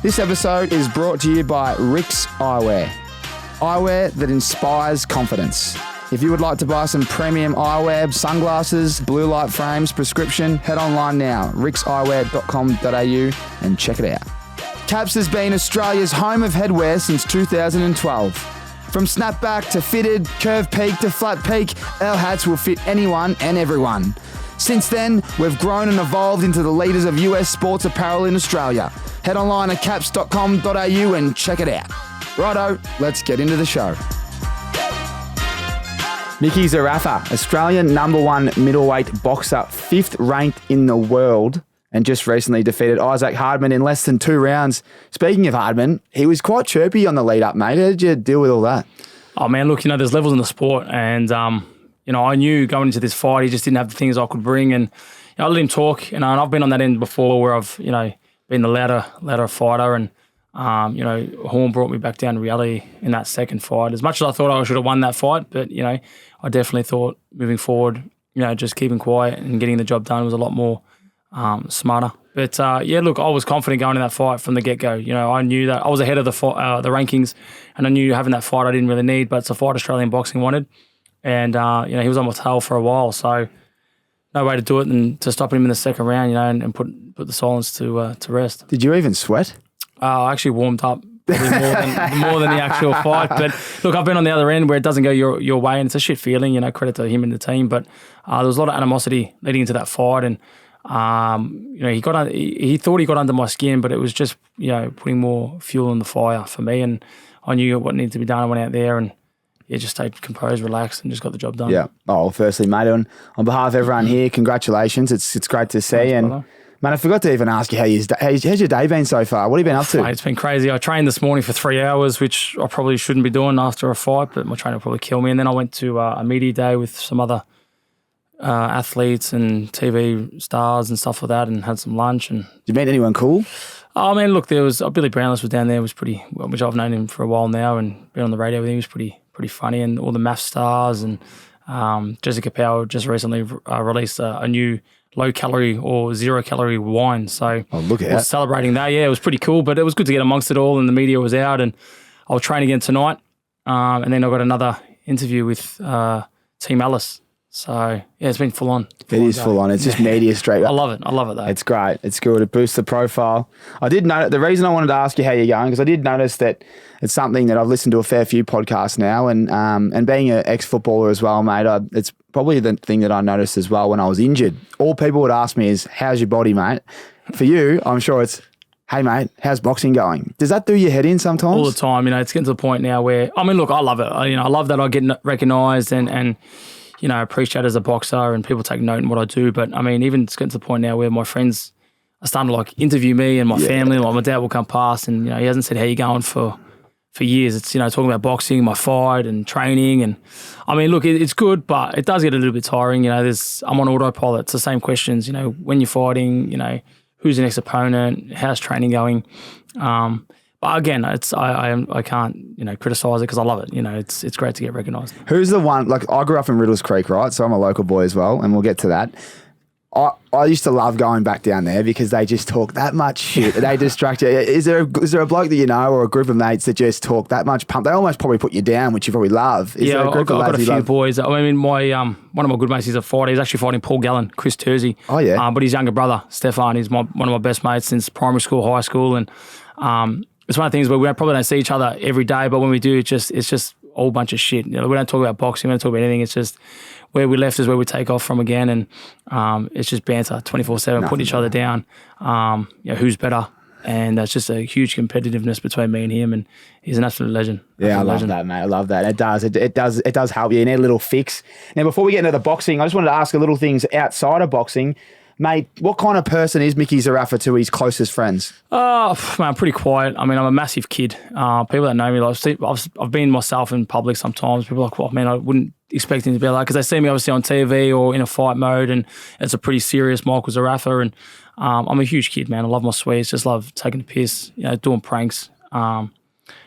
This episode is brought to you by RIXX Eyewear. Eyewear that inspires confidence. If you would like to buy some premium eyewear, sunglasses, blue light frames, prescription, head online now, rixxeyewear.com.au and check it out. Caps has been Australia's home of headwear since 2012. From snapback to fitted, curve peak to flat peak, our hats will fit anyone and everyone. Since then, we've grown and evolved into the leaders of US sports apparel in Australia. Head online at caps.com.au and check it out. Righto, let's get into the show. Mickey Zerafa, Australian #1 middleweight boxer, 5th ranked in the world, and just recently defeated Isaac Hardman in less than 2 rounds. Speaking of Hardman, he was quite chirpy on the lead up, mate. How did you deal with all that? Oh, man, look, there's levels in the sport, and, I knew going into this fight, he just didn't have the things I could bring, and I let him talk, and I've been on that end before where I've, been the louder fighter, and Rolln brought me back down to reality in that second fight. As much as I thought I should have won that fight, but I definitely thought moving forward, just keeping quiet and getting the job done was a lot more smarter. But look, I was confident going in that fight from the get go. I knew that I was ahead of the rankings, and I knew having that fight I didn't really need, but it's a fight Australian boxing wanted, and he was on my tail for a while, so no way to do it than to stop him in the second round, and put the silence to rest. Did you even sweat? I actually warmed up probably more than the actual fight. But look, I've been on the other end where it doesn't go your way, and it's a shit feeling. Credit to him and the team. But there was a lot of animosity leading into that fight, and he thought he got under my skin, but it was just putting more fuel on the fire for me. And I knew what needed to be done. I went out there and just stayed composed, relaxed, and just got the job done. Yeah. Oh, well, firstly, mate, on behalf of everyone here, congratulations. It's great to see. Thanks, and brother. Man, I forgot to even ask you how's your day been so far? What have you been up to? Mate, it's been crazy. I trained this morning for 3 hours, which I probably shouldn't be doing after a fight, but my trainer will probably kill me. And then I went to a media day with some other athletes and TV stars and stuff like that, and had some lunch. And did you meet anyone cool? Oh, man, look, there was Billy Brownless was down there, which I've known him for a while now and been on the radio with him. He was pretty funny, and all the math stars, and Jessica Power just recently released a new low-calorie or zero-calorie wine. So look at I was celebrating that. Yeah, it was pretty cool, but it was good to get amongst it all, and the media was out, and I'll train again tonight. And then I got another interview with Team Alice. So, yeah, it's been full on. It is full on. It's just media straight up. I love it though. It's great. It's good. It boosts the profile. I did know the reason I wanted to ask you how you're going, because I did notice that it's something that I've listened to a fair few podcasts now, and being an ex-footballer as well, mate, it's probably the thing that I noticed as well when I was injured. All people would ask me is, how's your body, mate? For you, I'm sure it's, hey, mate, how's boxing going? Does that do your head in sometimes? All the time. It's getting to the point now where, look, I love it. I love that I get recognised and appreciate as a boxer, and people take note in what I do. But even it's getting to the point now where my friends are starting to interview me and my family. Like my dad will come past, and he hasn't said how you going for years. It's talking about boxing, my fight, and training. And look, it's good, but it does get a little bit tiring. I'm on autopilot. It's the same questions. When you're fighting, who's the next opponent, how's training going. But again, I can't criticise it because I love it. It's great to get recognised. Who's the one? I grew up in Riddles Creek, right? So I'm a local boy as well, and we'll get to that. I used to love going back down there because they just talk that much shit. They distract you. Is there a bloke that you know, or a group of mates that just talk that much pump? They almost probably put you down, which you probably love. I've got a few boys. My one of my good mates, he's a fighter. He's actually fighting Paul Gallen, Chris Tersey. Oh yeah. But his younger brother, Stefan, he's one of my best mates since primary school, high school, and it's one of the things where we probably don't see each other every day, but when we do, it's just a whole bunch of shit. We don't talk about boxing, we don't talk about anything. It's just where we left is where we take off from again, and it's just banter 24/7, putting each other down. Who's better? And that's just a huge competitiveness between me and him, and he's an absolute legend. Yeah, I love that, mate. I love that. It does help you. You need a little fix. Now, before we get into the boxing, I just wanted to ask a little things outside of boxing. Mate, what kind of person is Mickey Zerafa to his closest friends? Man, I'm pretty quiet. I'm a massive kid. People that know me, I've been myself in public sometimes. People are like, well, man, I wouldn't expect him to be like, because they see me obviously on TV or in a fight mode, and it's a pretty serious Michael Zerafa. And I'm a huge kid, man. I love my sweets, just love taking the piss, doing pranks.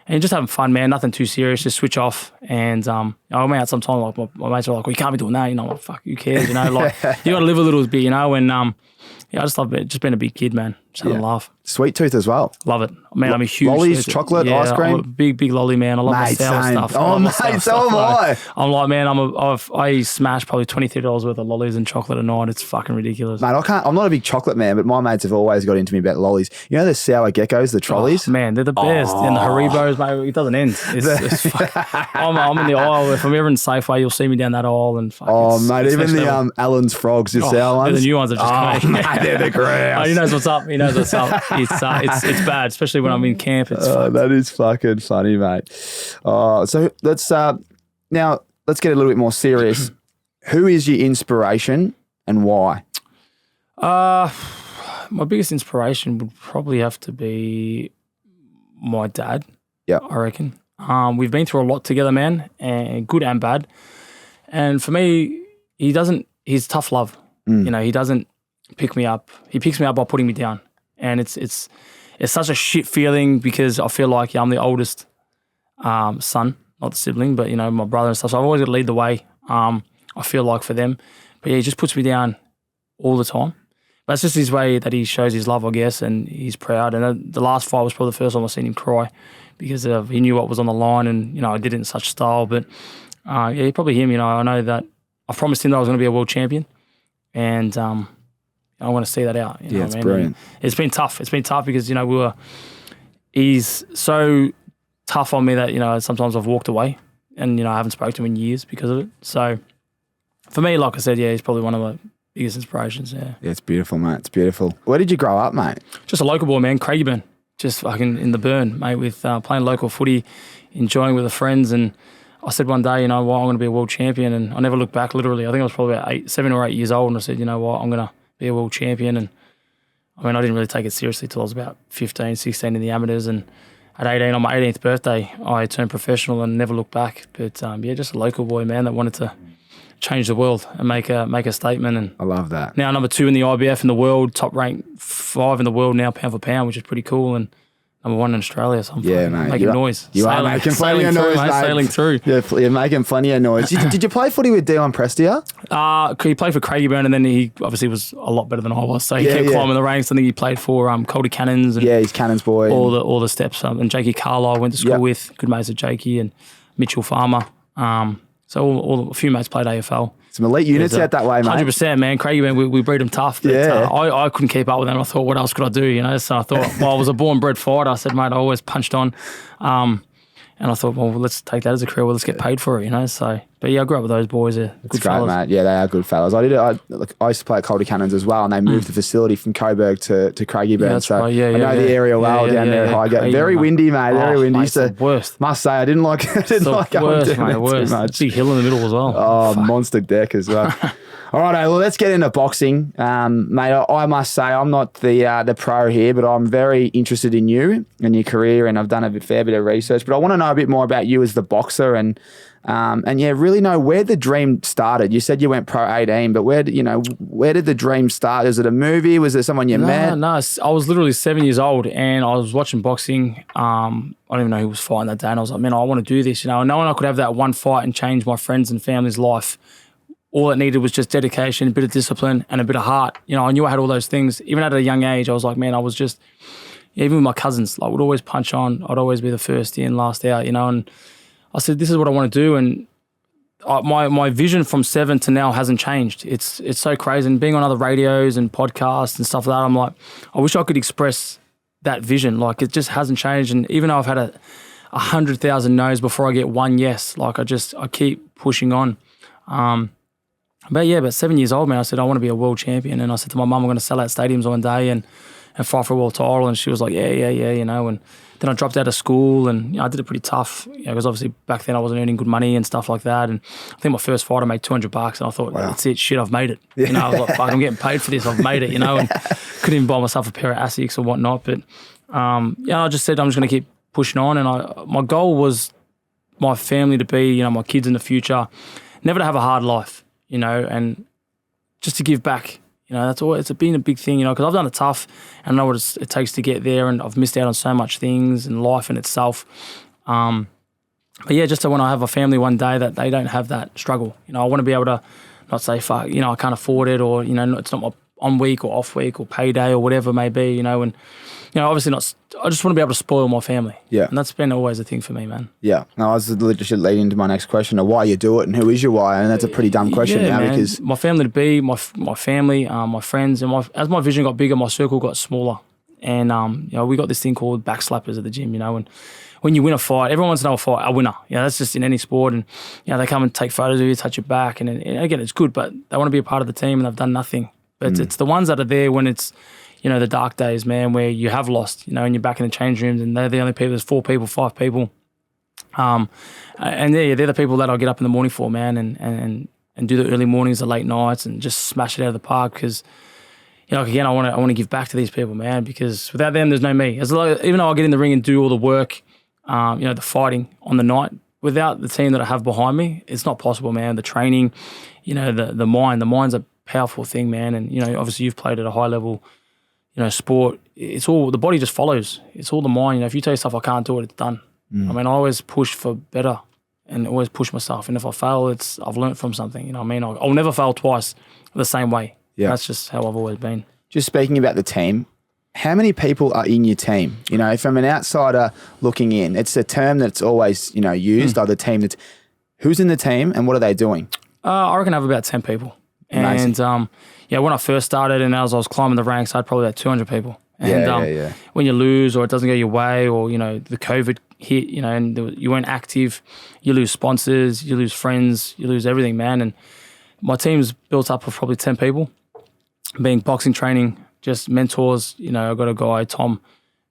And just having fun, man. Nothing too serious. Just switch off. And I'm out sometimes. My mates are like, "Well, you can't be doing that." I'm like, "Fuck, who cares?" You got to live a little bit, And I just love it. Just being a big kid, man. Just have a laugh. Sweet tooth as well. Love it. Man, I'm a huge... Lollies, chocolate, ice cream? I'm a big lolly man. I love the sour stuff. Oh, mate, so am I. I'm like, man, I smash probably $20-30 worth of lollies and chocolate a night. It's fucking ridiculous. Mate, I'm not a big chocolate man, but my mates have always got into me about lollies. You know the sour geckos, the trolleys? Oh, man, they're the best. And the Haribos, mate, it doesn't end. I'm in the aisle. If I'm ever in Safeway, you'll see me down that aisle. And mate, even the Allen's frogs, the sour ones. The new ones have just come out. Mate, they're the grouse. He knows what's up. He knows what's up. It's bad, especially when I'm in camp. That is fucking funny, mate. So let's now let's get a little bit more serious. Who is your inspiration and why? My biggest inspiration would probably have to be my dad. Yeah, I reckon. We've been through a lot together, man, and good and bad. And for me, he's tough love. You know, he doesn't pick me up. He picks me up by putting me down. And it's such a shit feeling because I feel like I'm the oldest son, not the sibling, but, you know, my brother and stuff. So I've always got to lead the way, I feel like, for them. But, yeah, he just puts me down all the time. But it's just his way that he shows his love, I guess, and he's proud. And the last fight was probably the first time I've seen him cry because he knew what was on the line and, you know, I did it in such style. But, yeah, probably him, you know. I know that I promised him that I was going to be a world champion and I want to see that out. You know it's brilliant. It's been tough. It's been tough because, you know, he's so tough on me that, you know, sometimes I've walked away and, you know, I haven't spoken to him in years because of it. So for me, like I said, yeah, he's probably one of my biggest inspirations, yeah. Yeah, it's beautiful, mate. It's beautiful. Where did you grow up, mate? Just a local boy, man, Craigieburn. Just fucking in the burn, mate, with playing local footy, enjoying with the friends. And I said one day, you know what, I'm going to be a world champion. And I never looked back, literally. I think I was probably about 7 or 8 years old. And I said, you know what, I'm going to be a world champion. And I mean, I didn't really take it seriously till I was about 15, 16 in the amateurs. And at 18, on my 18th birthday, I turned professional and never looked back. But yeah, just a local boy, man, that wanted to change the world and make a statement. And I love that. Now number 2 in the IBF in the world, top ranked 5 in the world now, pound for pound, which is pretty cool. And number 1 in Australia, so I'm making noise. You are making plenty of noise, mate. Sailing through. You're making plenty of noise. Did you play footy with Dion Prestia? He played for Craigieburn, and then he obviously was a lot better than I was, so he kept climbing the ranks. I think he played for Coldy Cannons. And he's Cannons boy. All the steps. And Jakey Carlisle went to school with, good mates of Jakey, and Mitchell Farmer. So a few mates played AFL. Some elite units out that way, mate. 100%, man. Craigieburn, we breed them tough. But, I couldn't keep up with them. I thought, what else could I do? You know, so I thought, well, I was a born bred fighter. I said, mate, I always punched on. And I thought, well, let's take that as a career. Well, let's get paid for it, you know. So, but yeah, I grew up with those boys. They're good fellas. Mate. Yeah, they are good fellas. I used to play at Coldy Cannons as well, and they moved the facility from Coburg to Craigieburn. Yeah, so right. I know the area well down there at Highgate. Very windy, mate. Very windy. Mate, it's the worst. Must say, I didn't like going down there too much. Big hill in the middle as well. Oh, monster deck as well. All right, well, let's get into boxing. Mate, I must say I'm not the pro here, but I'm very interested in you and your career, and I've done a fair bit of research. But I want to know a bit more about you as the boxer and really know where the dream started. You said you went pro 18, but where did the dream start? Is it a movie? Was there someone you met? No, I was literally 7 years old and I was watching boxing. I don't even know who was fighting that day, and I was like, man, I want to do this. You know, knowing I could have that one fight and change my friends' and family's life. All it needed was just dedication, a bit of discipline, and a bit of heart. You know, I knew I had all those things. Even at a young age, I was like, man, I was just, even with my cousins, like, would always punch on. I'd always be the first in, last out, you know. And I said, this is what I want to do. And my vision from 7 to now hasn't changed. It's so crazy. And being on other radios and podcasts and stuff like that, I'm like, I wish I could express that vision. Like, it just hasn't changed. And even though I've had 100,000 no's before I get one yes, like, I keep pushing on. But 7 years old, man, I said, I want to be a world champion. And I said to my mum, I'm going to sell out stadiums one day and fight for a world title. And she was like, yeah, you know. And then I dropped out of school and, you know, I did it pretty tough, you know, because obviously back then I wasn't earning good money and stuff like that. And I think my first fight I made $200 and I thought, that's it, shit, I've made it. Yeah. You know, I was like, fuck, I'm getting paid for this, I've made it, you know, and couldn't even buy myself a pair of Asics or whatnot. But, I just said I'm just going to keep pushing on. And my goal was my family to be, you know, my kids in the future, never to have a hard life. You know, and just to give back, you know, that's all. It's been a big thing, you know, because I've done it tough and I know what it takes to get there, and I've missed out on so much things and life in itself. But yeah, just so when I have a family one day that they don't have that struggle, you know, I want to be able to not say, fuck, you know, I can't afford it, or, you know, it's not on week or off week or payday or whatever it may be, and obviously not. I just want to be able to spoil my family. Yeah. And that's been always a thing for me, man. Yeah. No, I was literally leading into my next question of why you do it and who is your why, and that's a pretty dumb question now, man. because my family to be, my family, my friends, and as my vision got bigger, my circle got smaller, and we got this thing called back slappers at the gym, and when you win a fight, everyone wants to know a winner. That's just in any sport, and they come and take photos of you, touch your back, and again, it's good, but they want to be a part of the team, and they've done nothing. But it's the ones that are there when it's the dark days, man, where you have lost, and you're back in the change rooms, and they're the only people. There's 4 people, 5 people, and they're the people that I'll get up in the morning for, man, and do the early mornings, the late nights, and just smash it out of the park because. Again, I want to give back to these people, man, because without them, there's no me. Even though I get in the ring and do all the work, the fighting on the night, without the team that I have behind me, it's not possible, man. The training, the mind's a powerful thing, man. And, obviously you've played at a high level, sport. It's all, the body just follows. It's all the mind. If you tell yourself I can't do it, it's done. I mean, I always push for better and always push myself. And if I fail, I've learned from something, I'll never fail twice the same way. Yeah. That's just how I've always been. Just speaking about the team, how many people are in your team? From an outsider looking in, it's a term that's always, used by the team. Who's in the team and what are they doing? I reckon I have about 10 people. Amazing. And when I first started and as I was climbing the ranks, I had probably about 200 people. And when you lose or it doesn't go your way or, the COVID hit, and you weren't active, you lose sponsors, you lose friends, you lose everything, man. And my team's built up of probably 10 people. Being boxing training, just mentors. I got a guy, Tom,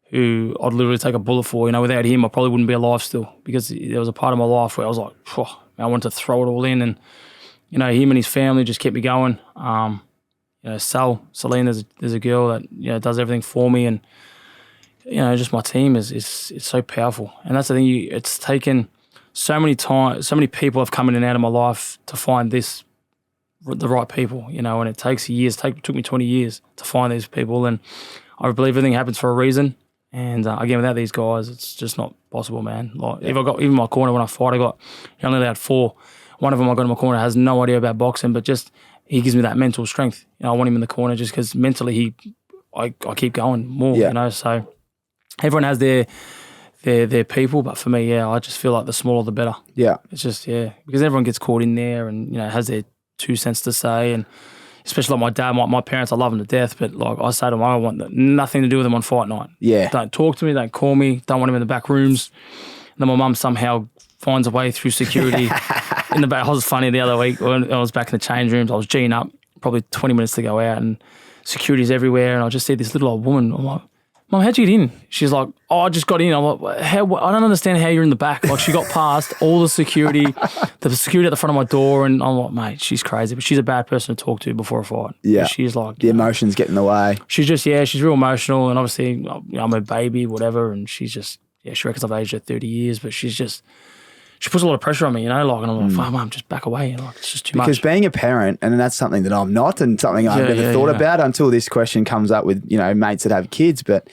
who I'd literally take a bullet for. Without him, I probably wouldn't be alive still because there was a part of my life where I was like, I wanted to throw it all in. And, him and his family just kept me going. Celine, there's a girl that, does everything for me. And, just my team is so powerful. And that's the thing, it's taken so many times, so many people have come in and out of my life to find the right people, and it takes years. It took me 20 years to find these people, and I believe everything happens for a reason. And again, without these guys, it's just not possible, man. If I got even my corner when I fight, I only allowed 4. One of them I got in my corner has no idea about boxing, but just he gives me that mental strength. I want him in the corner just because mentally I keep going more. So everyone has their people, but for me, I just feel like the smaller the better. Yeah, it's just because everyone gets caught in there and has their 2 cents to say, and especially like my dad, my parents, I love them to death, but I say to them, I want nothing to do with them on fight night. Yeah. Don't talk to me, don't call me, don't want them in the back rooms. And then my mum somehow finds a way through security in the back. It was funny the other week when I was back in the change rooms, I was G'ing up, probably 20 minutes to go out, and security's everywhere, and I just see this little old woman. I'm like, Mum, how'd you get in? She's like, I just got in. I'm like, I don't understand how you're in the back. She got past all the security at the front of my door, and I'm like, mate, she's crazy, but she's a bad person to talk to before a fight. Yeah. She's like... The emotions get in the way. She's just, she's real emotional, and obviously, I'm a baby, whatever, and she's just, she reckons I've aged her 30 years, but she's just... She puts a lot of pressure on me, and I'm like, fuck, Mum, just back away. It's just too much. Because being a parent, and that's something that I'm not, and something I've never thought about until this question comes up with, mates that have kids, but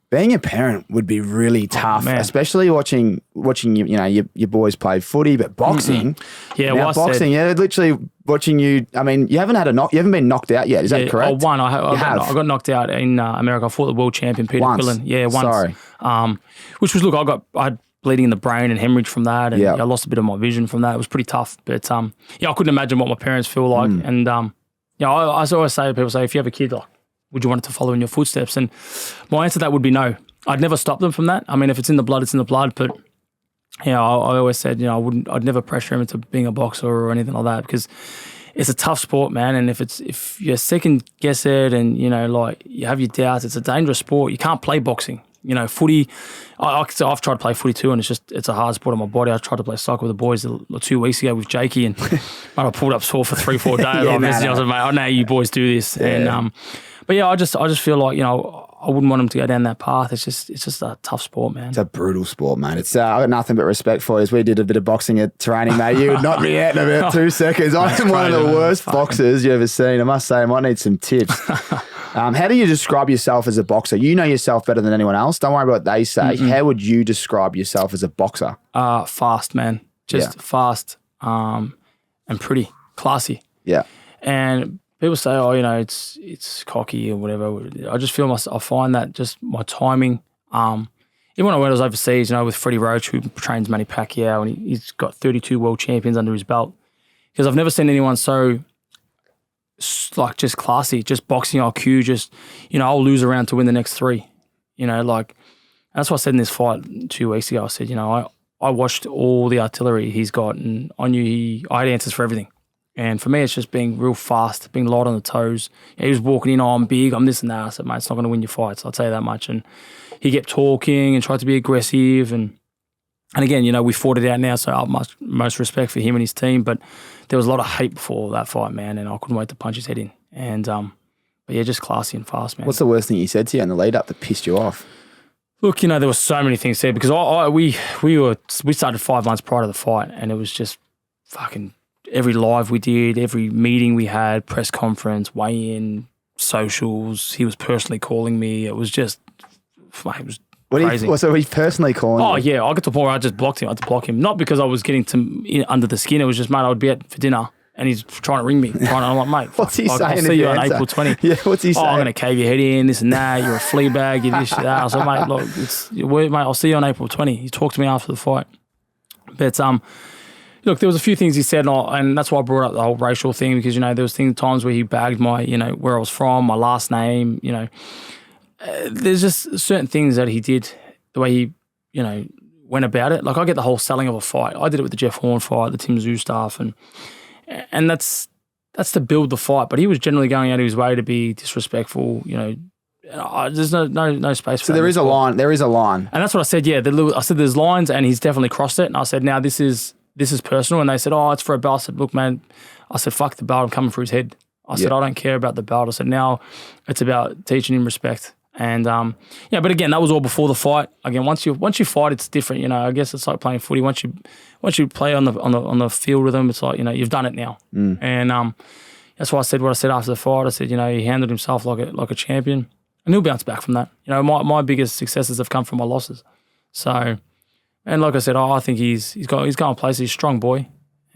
being a parent would be really tough, especially watching your boys play footy, but boxing. Yeah, now boxing, literally watching you. I mean, you haven't been knocked out yet. Is that correct? One. I got knocked out in America. I fought the world champion Peter Quillen. Yeah, once. Sorry. Which was I had bleeding in the brain and hemorrhage from that, and I lost a bit of my vision from that. It was pretty tough, but I couldn't imagine what my parents feel like, and I always say to people, if you have a kid, would you want it to follow in your footsteps? And my answer to that would be no. I'd never stop them from that. I mean, if it's in the blood, it's in the blood. But I always said, I'd never pressure him into being a boxer or anything like that, because it's a tough sport, man. And if you second guess it and you have your doubts, it's a dangerous sport. You can't play boxing. Footy. I've tried to play footy too, and it's a hard sport on my body. I tried to play soccer with the boys 2 weeks ago with Jakey, and I pulled up sore for 3-4 days. I was like, mate, I know you boys do this, and but I just feel like I wouldn't want them to go down that path. It's just a tough sport, man. It's a brutal sport, man. It's I got nothing but respect for you. As we did a bit of boxing at training, mate, you would knock me out in about 2 seconds. I'm one of the worst boxers you ever seen. I must say, I might need some tips. How do you describe yourself as a boxer? You know yourself better than anyone else. Don't worry about what they say. How would you describe yourself as a boxer? Fast, man. Just fast and pretty. Classy. Yeah. And people say, oh, it's cocky or whatever. I just feel I find that just my timing. Even when I was overseas, with Freddie Roach, who trains Manny Pacquiao, and he's got 32 world champions under his belt. Because I've never seen anyone so, just classy, just boxing IQ, just, I'll lose a round to win the next 3. That's what I said in this fight 2 weeks ago. I said, I watched all the artillery he's got, and I knew I had answers for everything. And for me, it's just being real fast, being light on the toes. He was walking in, I'm big, I'm this and that. I said, mate, it's not going to win your fights, I'll tell you that much. And he kept talking and tried to be aggressive. And again, we fought it out now, so I have most respect for him and his team. But there was a lot of hate before that fight, man, and I couldn't wait to punch his head in. And, but yeah, just classy and fast, man. What's the worst thing he said to you in the lead up that pissed you off? Look, there were so many things said because we started 5 months prior to the fight, and it was just fucking every live we did, every meeting we had, press conference, weigh-in, socials. He was personally calling me. It was just, it was crazy. So he's personally calling you? Oh, yeah. I got to the point where I just blocked him. I had to block him. Not because I was getting under the skin. It was just, mate, I would be out for dinner and he's trying to ring me. I'm like, mate, what's he saying? I'll see you on April 20. Yeah, what's he saying? I'm going to cave your head in, this and that. You're a flea bag, you're this, that. I said, mate, look, mate, I'll see you on April 20. He talked to me after the fight. But, look, there was a few things he said, and that's why I brought up the whole racial thing because, there was times where he bagged my, where I was from, my last name, There's just certain things that he did, the way he, went about it. Like I get the whole selling of a fight. I did it with the Jeff Horn fight, the Tim Tszyu stuff, and that's to build the fight. But he was generally going out of his way to be disrespectful, There's no space for that. So there is a line. There is a line. And that's what I said, yeah. I said there's lines and he's definitely crossed it. And I said, now this is personal. And they said, oh, it's for a belt. I said, look, man, fuck the belt. I'm coming for his head. I said, I don't care about the belt. I said, now it's about teaching him respect. And but again, that was all before the fight. Again, once you fight, it's different. I guess it's like playing footy. Once you play on the field with them, it's like you've done it now. And that's why I said what I said after the fight. I said he handled himself like a champion, and he'll bounce back from that. My biggest successes have come from my losses. So, and like I said, I think he's going places. He's a strong boy.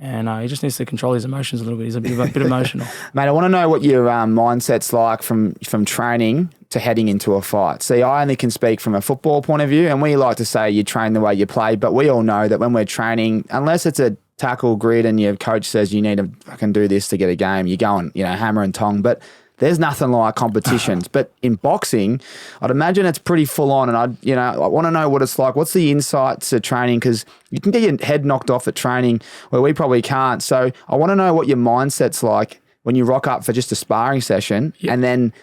And he just needs to control his emotions a little bit. He's a bit emotional. Mate, I want to know what your mindset's like from training to heading into a fight. See, I only can speak from a football point of view, and we like to say you train the way you play, but we all know that when we're training, unless it's a tackle grid and your coach says you need to fucking do this to get a game, you're going, hammer and tong. But there's nothing like competitions. But in boxing, I'd imagine it's pretty full on. And I want to know what it's like. What's the insight to training? Because you can get your head knocked off at training where we probably can't. So I want to know what your mindset's like when you rock up for just a sparring session. Yep. And then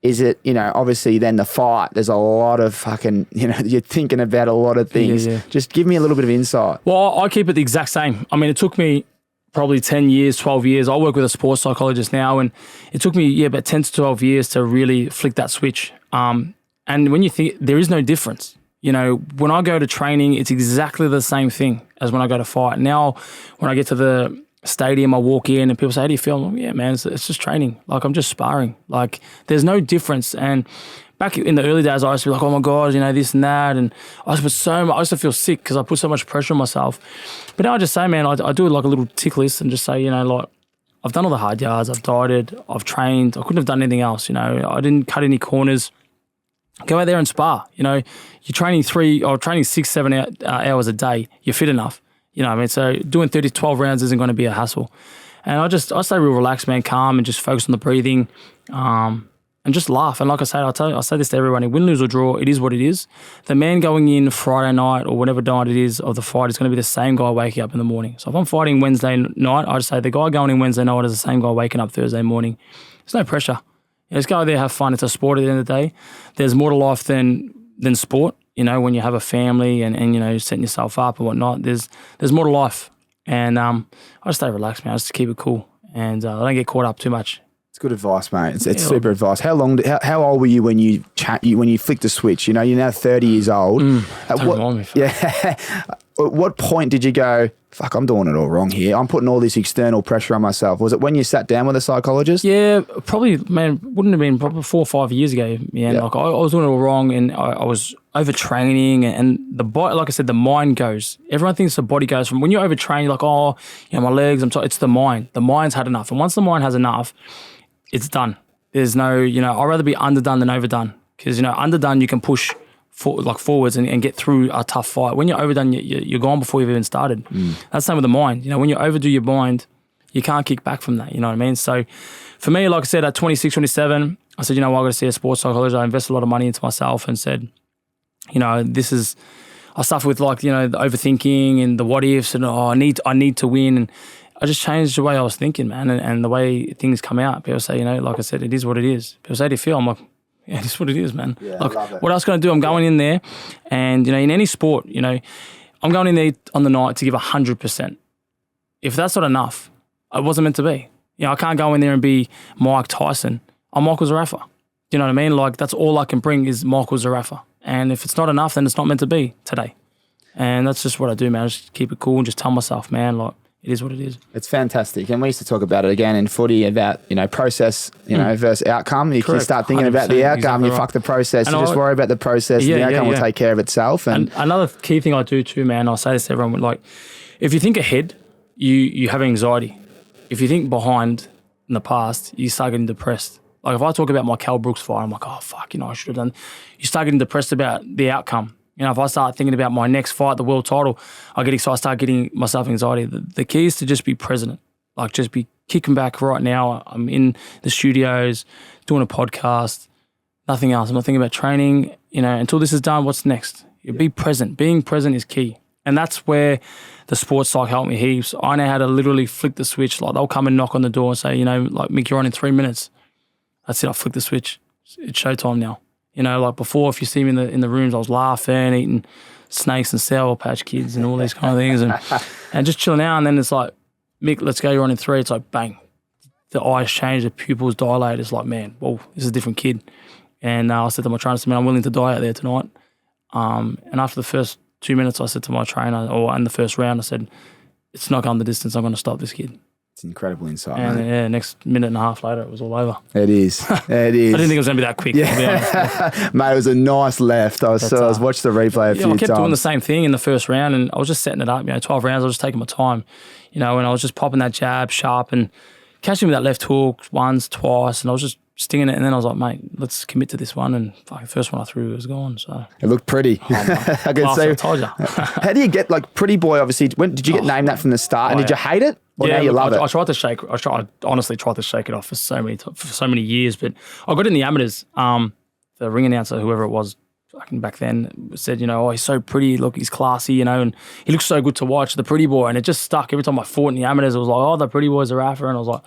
is it, obviously then the fight, there's a lot of fucking, you're thinking about a lot of things. Yeah. Just give me a little bit of insight. Well, I keep it the exact same. I mean, it took me probably 10 years, 12 years. I work with a sports psychologist now, and it took me, about 10 to 12 years to really flick that switch. And when you think, there is no difference. When I go to training, it's exactly the same thing as when I go to fight. Now, when I get to the stadium, I walk in and people say, how do you feel? I'm like, yeah, man, it's just training. Like, I'm just sparring. Like, there's no difference. And back in the early days, I used to be like, oh my God, this and that. And I used to feel sick because I put so much pressure on myself. But now I just say, man, I do like a little tick list and just say, like, I've done all the hard yards, I've dieted, I've trained, I couldn't have done anything else, I didn't cut any corners. Go out there and spar, you're training 6, 7 hours a day, you're fit enough, so doing 30 to 12 rounds isn't going to be a hassle. And I stay real relaxed, man, calm, and just focus on the breathing, and just laugh. And like I say, I say this to everyone, win, lose or draw, it is what it is. The man going in Friday night or whatever night it is of the fight is going to be the same guy waking up in the morning. So if I'm fighting Wednesday night, I just say the guy going in Wednesday night is the same guy waking up Thursday morning. There's no pressure. Just go out there, have fun. It's a sport at the end of the day. There's more to life than sport, when you have a family and setting yourself up and whatnot. There's more to life. And I just stay relaxed, man. I just keep it cool. And I don't get caught up too much. It's good advice, mate. It's super advice. How old were you when you flicked the switch? You're now 30 years old. At what point did you go, fuck, I'm doing it all wrong here. I'm putting all this external pressure on myself. Was it when you sat down with a psychologist? Yeah, probably, man, wouldn't have been probably 4 or 5 years ago. Yeah, yep. Like I was doing it all wrong, and I was overtraining, and the body, like I said, the mind goes. Everyone thinks the body goes from when you overtrain, you're like, my legs, I'm tired. It's the mind. The mind's had enough. And once the mind has enough, it's done. There's no, I'd rather be underdone than overdone, because, underdone you can push forwards and get through a tough fight. When you're overdone, you're gone before you've even started. That's the same with the mind. When you overdo your mind, you can't kick back from that. You know what I mean? So for me, like I said, at 26, 27, I said, I got to see a sports psychologist. I invested a lot of money into myself and said, I suffer with the overthinking and the what ifs and I need to win. And I just changed the way I was thinking, man, and the way things come out. People say, like I said, it is what it is. People say, how do you feel? I'm like, yeah, it's what it is, man. Yeah, I love it. What else can I do? I'm going in there and, in any sport, I'm going in there on the night to give 100%. If that's not enough, it wasn't meant to be. I can't go in there and be Mike Tyson. I'm Michael Zerafa. You know what I mean? Like, that's all I can bring is Michael Zerafa. And if it's not enough, then it's not meant to be today. And that's just what I do, man. I just keep it cool and just tell myself, man, like, it is what it is. It's fantastic. And we used to talk about it again in footy about, process, versus outcome. If you start thinking about the outcome, exactly, you fuck the process. You just worry about the process and the outcome will take care of itself. And another key thing I do too, man, I'll say this to everyone, like, if you think ahead, you have anxiety. If you think behind in the past, you start getting depressed. Like, if I talk about my Cal Brooks fight, I'm like, oh, fuck, I should have done. You start getting depressed about the outcome. If I start thinking about my next fight, the world title, I start getting myself anxiety. The key is to just be present. Like, just be kicking back right now. I'm in the studios, doing a podcast, nothing else. I'm not thinking about training, until this is done, what's next? Be present. Being present is key. And that's where the sports psych helped me heaps. I know how to literally flick the switch. Like, they'll come and knock on the door and say, like, Mick, you're on in 3 minutes. That's it, I flick the switch. It's showtime now. Like before, if you see me in the rooms, I was laughing, eating snakes and Sour Patch Kids and all these kind of things and just chilling out. And then it's like, Mick, let's go, you're on in 3. It's like, bang. The eyes change, the pupils dilate. It's like, man, whoa, this is a different kid. And I said to my trainer, man, I'm willing to die out there tonight. And after the first 2 minutes, I said to my trainer, in the first round, I said, it's not going the distance. I'm going to stop this kid. It's incredible insight, and mate. Next minute and a half later, it was all over. It is. It is. I didn't think it was going to be that quick, to be honest. Mate, it was a nice left. I was watching the replay a few times. I kept doing the same thing in the first round and I was just setting it up. 12 rounds, I was just taking my time, and I was just popping that jab sharp and catching with that left hook once, twice, and I was just stinging it. And then I was like, mate, let's commit to this one. And the first one I threw was gone. So it looked pretty. I could say. I told you. How do you get, like, Pretty Boy, obviously, did you get named that from the start? And did you hate it? Or now you love it? I honestly tried to shake it off for so many years, but I got in the amateurs. The ring announcer, whoever it was back then, said, he's so pretty, look, he's classy, and he looks so good to watch, the Pretty Boy. And it just stuck. Every time I fought in the amateurs, it was like, the Pretty Boy's Zerafa. And I was like,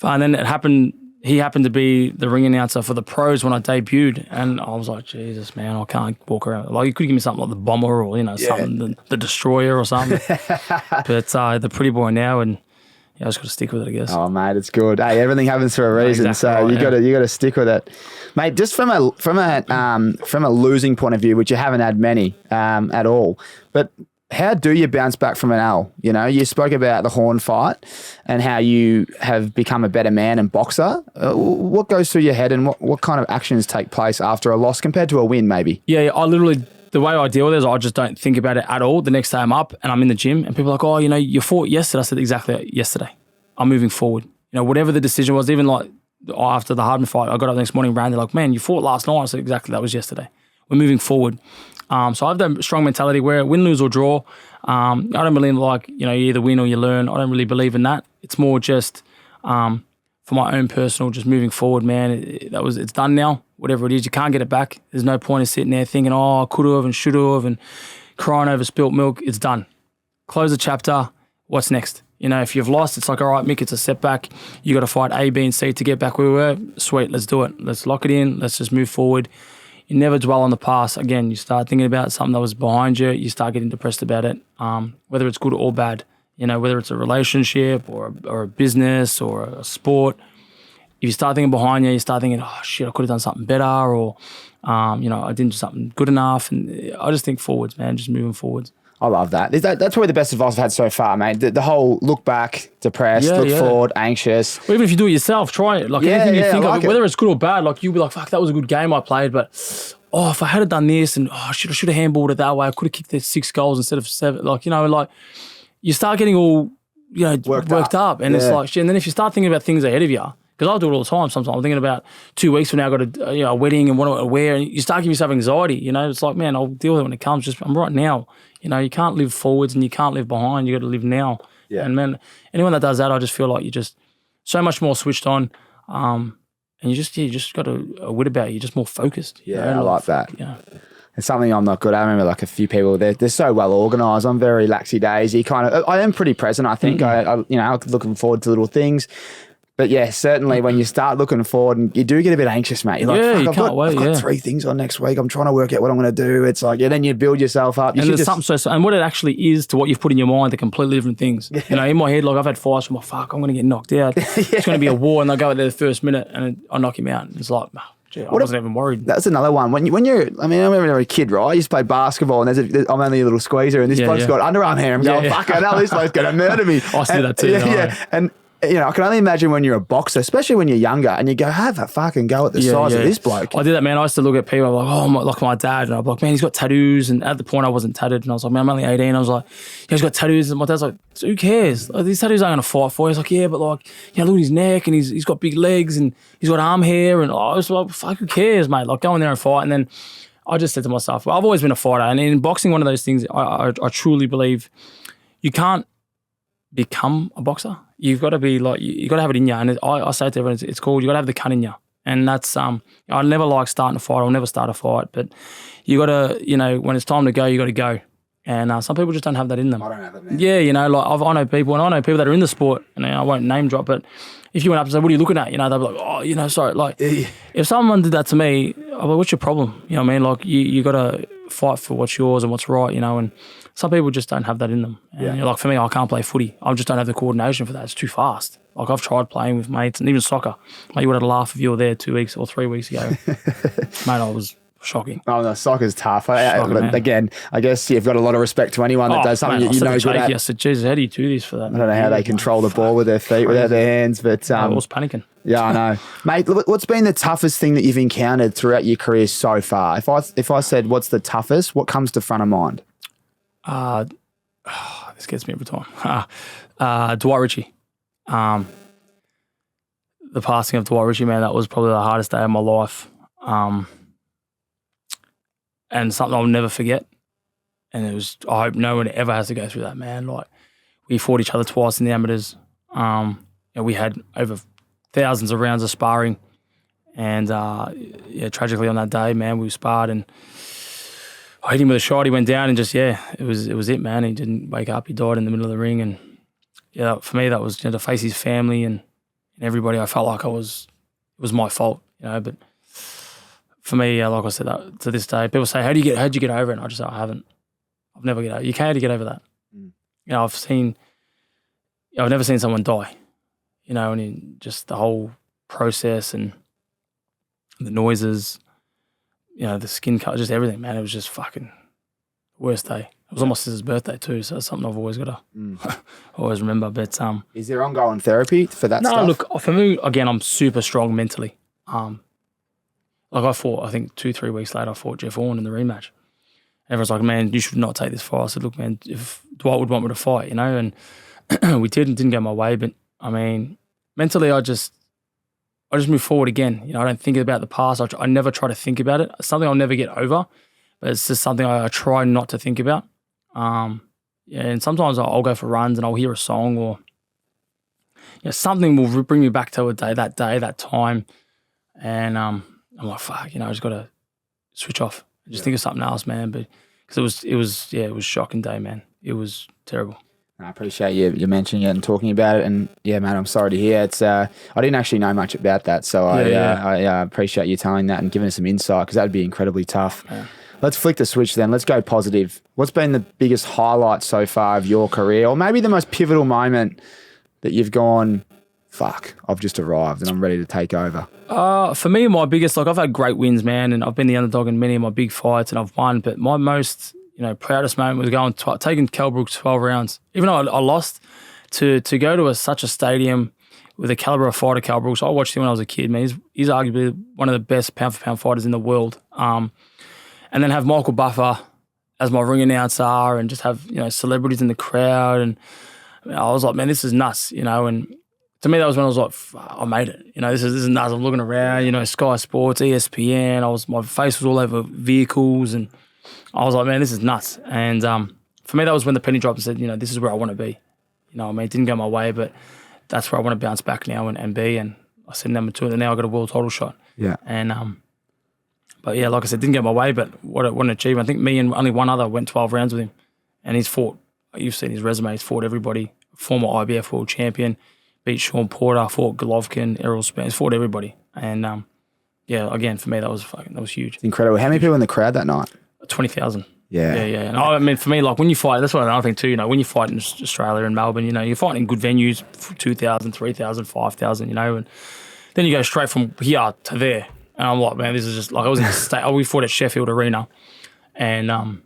and then it happened. He happened to be the ring announcer for the pros when I debuted, and I was like, Jesus, man, I can't walk around. Like, you could give me something like the Bomber or, something, the Destroyer or something. But the Pretty Boy now, and I just got to stick with it, I guess. Oh, mate, it's good. Hey, everything happens for a reason, exactly, so you got to stick with it, mate. Just from a losing point of view, which you haven't had many at all, but how do you bounce back from an L? You spoke about the Horn fight and how you have become a better man and boxer. What goes through your head and what kind of actions take place after a loss compared to a win, maybe? Yeah, I literally, the way I deal with it is I just don't think about it at all. The next day I'm up and I'm in the gym and people are like, you fought yesterday. I said, exactly yesterday. I'm moving forward. Whatever the decision was, even like after the Hardman fight, I got up the next morning, ran, they're like, man, you fought last night. I said, exactly, that was yesterday. We're moving forward. So I have that strong mentality where win, lose or draw. I don't believe you either win or you learn. I don't really believe in that. It's more just for my own personal, just moving forward, man. It's done now. Whatever it is, you can't get it back. There's no point in sitting there thinking, I could have and should have and crying over spilt milk. It's done. Close the chapter. What's next? If you've lost, it's like, all right, Mick, it's a setback. You got to fight A, B, and C to get back where we were. Sweet, let's do it. Let's lock it in. Let's just move forward. You never dwell on the past. Again, you start thinking about something that was behind you. You start getting depressed about it, whether it's good or bad. Whether it's a relationship or a business or a sport. If you start thinking behind you, you start thinking, oh, shit, I could have done something better or, I didn't do something good enough. And I just think forwards, man, just moving forwards. I love that. That's probably the best advice I've had so far, mate. The whole look back, depressed, look forward, anxious. Or even if you do it yourself, try it. Like anything you think of, whether it's good or bad, like you'll be like, fuck, that was a good game I played, but if I had done this and I should have handballed it that way, I could have kicked the 6 goals instead of 7. Like, you start getting all, worked up. And it's like shit. And then if you start thinking about things ahead of you, because Because I do it all the time sometimes. I'm thinking about 2 weeks from now, I've got a wedding and what do I wear, and you start giving yourself anxiety, you know. It's like, man, I'll deal with it when it comes. Just I'm right now. You know, you can't live forwards and you can't live behind. You got to live now. Yeah. And man, anyone that does that, I just feel like you're just so much more switched on. And you just got a wit about you. You're just more focused. Yeah, you know? I like that. Yeah. It's something I'm not good at. I remember like a few people, they're so well organised. I'm very laxy-daisy I am pretty present, I think. I'm looking forward to little things. But yeah, certainly when you start looking forward, and you do get a bit anxious, mate. You're like, I've got 3 things on next week. I'm trying to work out what I'm going to do. It's like, then you build yourself up. And what it actually is to what you've put in your mind, they're completely different things. Yeah. You know, in my head, like I've had fights where I'm like, fuck, I'm going to get knocked out. It's going to be a war, and they'll go out there the first minute and I knock him out. And it's like, I wasn't even worried. That's another one. When you're, I remember I was a kid, right? I used to play basketball, and I'm only a little squeezer, and this bloke's got underarm hair. I'm going, fuck, I know this bloke's going to murder me. I see that too. And you know, I can only imagine when you're a boxer, especially when you're younger, and you go, have a fucking go at the size of this bloke. I did that, man. I used to look at people like my dad, and I'd be like, man, he's got tattoos. And at the point, I wasn't tattooed, and I was like, man, I'm only 18. I was like, he's got tattoos, and my dad's like, who cares? Like, these tattoos aren't going to fight for you. He's like, yeah, but like, look at his neck, and he's got big legs, and he's got arm hair, and I was like, fuck, who cares, mate? Like, go in there and fight. And then I just said to myself, well, I've always been a fighter, and in boxing, one of those things, I truly believe you can't become a boxer. You've got to be like, you got to have it in you. And I say to everyone, it's called, you got to have the cunt in you. And that's, I never like starting a fight. I'll never start a fight, but you got to, you know, when it's time to go, you got to go. And some people just don't have that in them. I don't have it, man. Yeah, you know, like I know people that are in the sport, and I won't name drop, but if you went up and said, what are you looking at? You know, they'll be like, oh, you know, sorry. Like, if someone did that to me, I'll be like, what's your problem? You know what I mean? Like, you got to fight for what's yours and what's right, you know, and some people just don't have that in them. And like, for me, I can't play footy. I just don't have the coordination for that. It's too fast. Like, I've tried playing with mates, and even soccer. Like, you would have laughed if you were there 2 weeks or 3 weeks ago. Mate, I was shocking. Oh, no, soccer's tough. Again, I guess you've got a lot of respect to anyone that does something you know good at. I said, Jesus, how do you do this for that? I don't know how they control the ball with their feet, without their hands, but... I was panicking. Yeah, I know. Mate, what's been the toughest thing that you've encountered throughout your career so far? If I said, what's the toughest, what comes to front of mind? This gets me every time. Dwight Ritchie. The passing of Dwight Ritchie, man, that was probably the hardest day of my life. And something I'll never forget. And it was, I hope no one ever has to go through that, man. Like, we fought each other twice in the amateurs. We had over thousands of rounds of sparring. And tragically on that day, man, we sparred, and I hit him with a shot. He went down, and just, it was it, man. He didn't wake up. He died in the middle of the ring. And for me, that was, to face his family and everybody. I felt like it was my fault, you know. But for me, like I said, to this day, people say, how'd you get over it? And I just say, I haven't. I've never get over. You can't get over that. You know, I've never seen someone die. You know, and just the whole process and the noises, you know, the skin cut, just everything, man. It was just fucking worst day. It was on my sister's birthday too, so that's something I've always got to always remember. But is there ongoing therapy for that stuff? No, look, for me, again, I'm super strong mentally. Like I fought, I think 2-3 weeks later, I fought Jeff Rolln in the rematch. Everyone's like, man, you should not take this fight. I said, look, man, if Dwight would want me to fight, you know, and we didn't go my way. But I mean, mentally, I just move forward again. You know, I don't think about the past. I never try to think about it. It's something I'll never get over, but it's just something I try not to think about. And sometimes I'll go for runs and I'll hear a song, or something will bring me back to a day, that time, and I'm like, fuck, you know, I just got to switch off and just think of something else, man. But because it was a shocking day, man. It was terrible. I appreciate you mentioning it and talking about it. And yeah, man, I'm sorry to hear. It's I didn't actually know much about that, so I appreciate you telling that and giving us some insight, because that'd be incredibly tough. Yeah. Let's flick the switch then. Let's go positive. What's been the biggest highlight so far of your career, or maybe the most pivotal moment that you've gone, fuck, I've just arrived and I'm ready to take over? For me, my biggest, like, I've had great wins, man, and I've been the underdog in many of my big fights and I've won, but my most, proudest moment was taking Kell Brook's 12 rounds. Even though I lost, to go to such a stadium with the caliber of fighter Kell Brooks. I watched him when I was a kid, man. He's arguably one of the best pound-for-pound fighters in the world. And then have Michael Buffer as my ring announcer, and just have, celebrities in the crowd. And I was like, man, this is nuts, and to me, that was when I was like, I made it. You know, this is nuts. I'm looking around, you know, Sky Sports, ESPN. My face was all over vehicles, and I was like, man, this is nuts. And for me, that was when the penny dropped and said, you know, this is where I want to be. You know, I mean, it didn't go my way, but that's where I want to bounce back now and be. And I said number 2, and now I got a world title shot. Yeah. And but yeah, like I said, didn't go my way, but what an achievement. I think me and only one other went 12 rounds with him, and he's fought. You've seen his resume. He's fought everybody. Former IBF world champion. Beat Sean Porter, fought Golovkin, Errol Spence, fought everybody. And yeah, again, for me, that was huge. It's incredible. How many people in the crowd that night? 20,000. Yeah. Yeah. And I mean, for me, like when you fight, that's what another thing too, you know, when you fight in Australia and Melbourne, you know, you're fighting in good venues, 2,000, 3,000, 5,000, you know, and then you go straight from here to there. And I'm like, man, this is just like, I was in the state, we fought at Sheffield Arena, and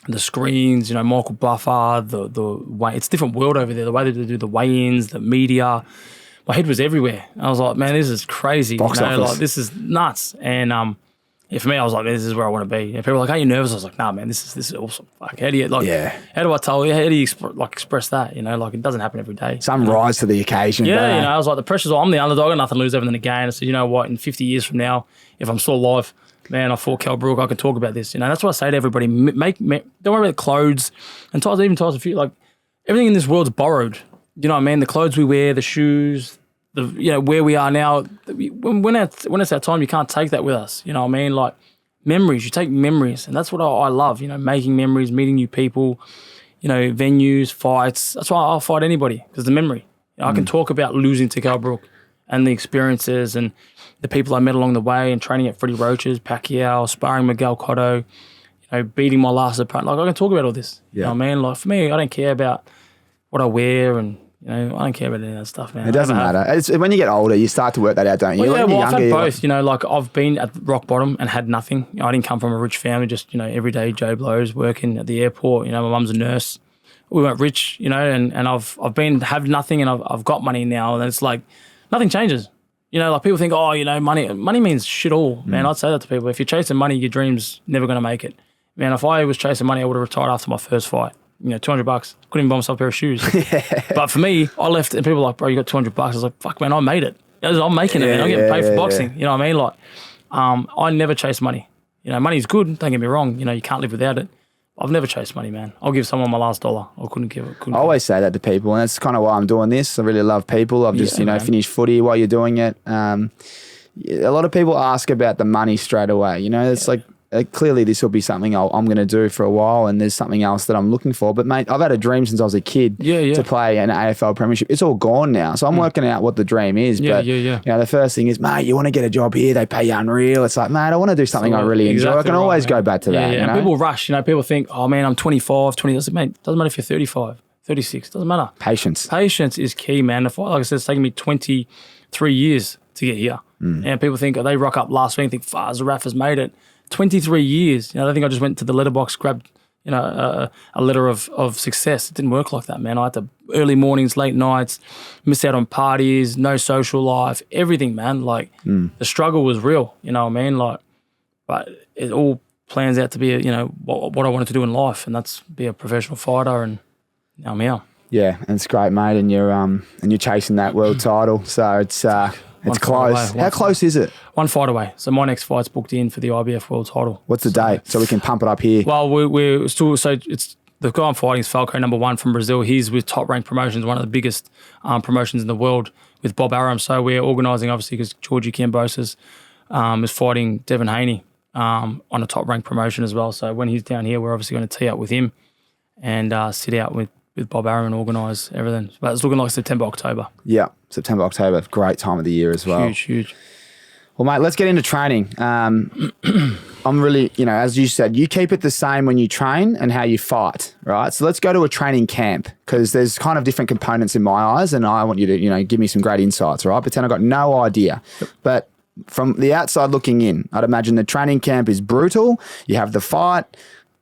the screens, you know, Michael Buffer, the way, it's a different world over there, the way that they do the weigh-ins, the media. My head was everywhere. I was like, man, this is crazy. Box office. Like, this is nuts. And yeah, for me, I was like, this is where I want to be. And people were like, are you nervous? I was like, nah, man, this is awesome. Like, how do you, like, how do I tell you, how do you express that? You know, like, it doesn't happen every day. Some rise to the occasion. Yeah, you know, I was like, the pressure's on. I'm the underdog, I got nothing to lose other than a game. I said, you know what, in 50 years from now, if I'm still alive, man, I fought Kell Brook, I can talk about this. You know, that's what I say to everybody. Don't worry about the clothes. And even ties a few, like, everything in this world's borrowed. You know what I mean? The clothes we wear, the shoes, you know, where we are now. When it's our time, you can't take that with us. You know what I mean? Like, memories, you take memories. And that's what I love, you know, making memories, meeting new people, you know, venues, fights. That's why I'll fight anybody, because the memory. You know, I can talk about losing to Kell Brook and the experiences and the people I met along the way, and training at Freddie Roach's, Pacquiao, sparring Miguel Cotto, you know, beating my last opponent. Like, I can talk about all this. Yeah. You know what I mean? Like, for me, I don't care about what I wear, and, you know, I don't care about any of that stuff, man. It doesn't matter. It's, when you get older, you start to work that out, don't you? Well, I've had both. You know, like, I've been at rock bottom and had nothing. You know, I didn't come from a rich family, just, you know, everyday Joe Blows, working at the airport. You know, my mum's a nurse. We weren't rich, you know, and I've have nothing, and I've got money now, and it's like nothing changes. You know, like, people think, oh, you know, money means shit all. Man, I'd say that to people. If you're chasing money, your dream's never going to make it. Man, if I was chasing money, I would have retired after my first fight. You know, $200. Couldn't even buy myself a pair of shoes. But for me, I left, and people were like, bro, you got $200. I was like, fuck, man, I made it. I'm making it, man. I'm getting paid for boxing. You know what I mean? Like, I never chase money. You know, money's good. Don't get me wrong. You know, you can't live without it. I've never chased money, man. I'll give someone my last dollar. I couldn't give it. I always say that to people, and that's kind of why I'm doing this. I really love people. I've just, finished footy while you're doing it. A lot of people ask about the money straight away. You know, it's like, clearly this will be something I'm going to do for a while, and there's something else that I'm looking for. But, mate, I've had a dream since I was a kid to play an AFL premiership. It's all gone now. So I'm working out what the dream is. You know, the first thing is, mate, you want to get a job here, they pay you unreal. It's like, mate, I want to do something I really enjoy. I can always go back to that. You know? And people rush. You know, people think, oh, man, I'm 25, 20. I said, mate, doesn't matter if you're 35, 36. Doesn't matter. Patience. Patience is key, man. Like I said, it's taken me 23 years to get here. And people think, they rock up last week and think, Zerafa's made it. 23 years. You know, I think I just went to the letterbox, grabbed, you know, a letter of success. It didn't work like that, man. I had to early mornings, late nights, miss out on parties, no social life, everything, man. Like, the struggle was real, you know what I mean? Like, but it all plans out to be, you know, what I wanted to do in life, and that's be a professional fighter, and now I'm here. Yeah, and it's great, mate, and you're chasing that world title, so it's close. How close is it? One fight away. So my next fight's booked in for the IBF world title. What's the date? So we can pump it up here. Well, we're still, so it's, the guy I'm fighting is Falco #1 from Brazil. He's with Top Rank Promotions, one of the biggest promotions in the world, with Bob Arum. So we're organising, obviously, because Georgie Kambosos is fighting Devin Haney on a Top Rank promotion as well. So when he's down here, we're obviously going to tee up with him and sit out with Bob Arum and organise everything. But it's looking like September, October. Yeah, September, October. Great time of the year as well. Huge. Well, mate, let's get into training. I'm really, you know, as you said, you keep it the same when you train and how you fight, right? So let's go to a training camp, because there's kind of different components in my eyes, and I want you to, you know, give me some great insights, right? Pretend I've got no idea. But from the outside looking in, I'd imagine the training camp is brutal. You have the fight,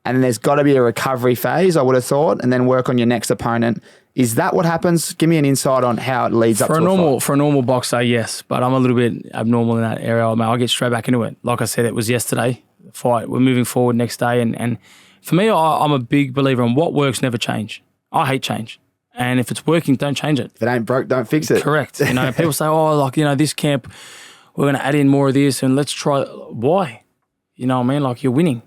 and then there's got to be a recovery phase, I would have thought, and then work on your next opponent. Is that what happens? Give me an insight on how it leads up to a fight. For a normal boxer, yes, but I'm a little bit abnormal in that area. I mean, I'll get straight back into it. Like I said, it was yesterday, the fight. We're moving forward next day, and for me, I'm a big believer in what works never change. I hate change. And if it's working, don't change it. If it ain't broke, don't fix it. Correct. You know, people say, oh, like, you know, this camp, we're going to add in more of this and let's try. Why? You know what I mean? Like, you're winning.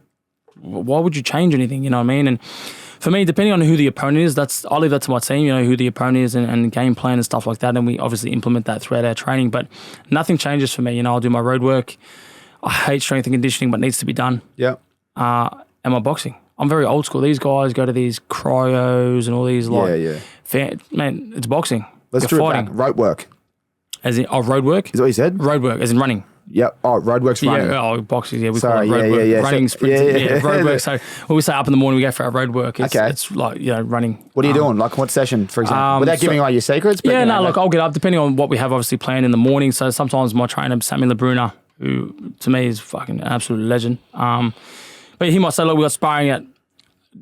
Why would you change anything? You know what I mean? And for me, depending on who the opponent is, I'll leave that to my team, you know, who the opponent is and game plan and stuff like that. And we obviously implement that throughout our training. But nothing changes for me. You know, I'll do my road work. I hate strength and conditioning, but needs to be done. Yeah. And my boxing. I'm very old school. These guys go to these cryos and all these man, it's boxing. Let's do it back. Road work. As in, road work? Is what you said? Road work, as in running. Yep. Oh, road work's running. Yeah, boxing. Yeah, we call it road work. Running, sprinting. Road work. So when we say up in the morning, we go for our road work. It's like, you know, running. What are you doing? Like what session, for example? Without giving away your secrets? But look, I'll get up depending on what we have obviously planned in the morning. So sometimes my trainer, Sammy LeBruna, who to me is fucking an absolute legend. But he might say, look, we got sparring at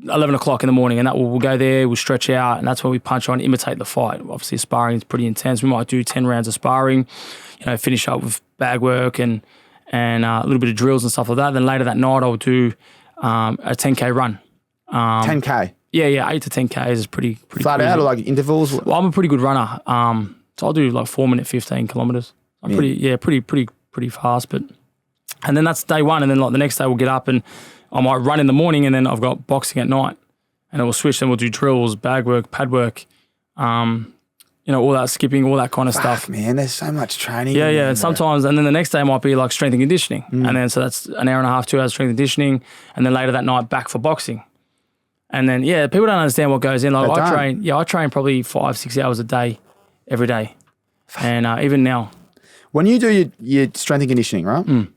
11 o'clock in the morning, and that we'll go there, we'll stretch out, and that's when we punch on, imitate the fight. Obviously, sparring is pretty intense. We might do 10 rounds of sparring, you know, finish up with bag work and a little bit of drills and stuff like that. Then later that night, I'll do a 10K run. 10K? Yeah, 8 to 10K is pretty flat crazy. Out or like intervals? Well, I'm a pretty good runner. So I'll do like 4-minute 15 kilometers. I'm pretty fast. And then that's day one, and then like the next day we'll get up and I might run in the morning, and then I've got boxing at night, and then we'll switch. Then we'll do drills, bag work, pad work, you know, all that skipping, all that kind of stuff. Man, there's so much training. Yeah. And sometimes, and then the next day might be like strength and conditioning, and then so that's an hour and a half, 2 hours strength and conditioning, and then later that night back for boxing. And then people don't understand what goes in. Like I train probably 5-6 hours a day, every day, and even now. When you do your strength and conditioning, right?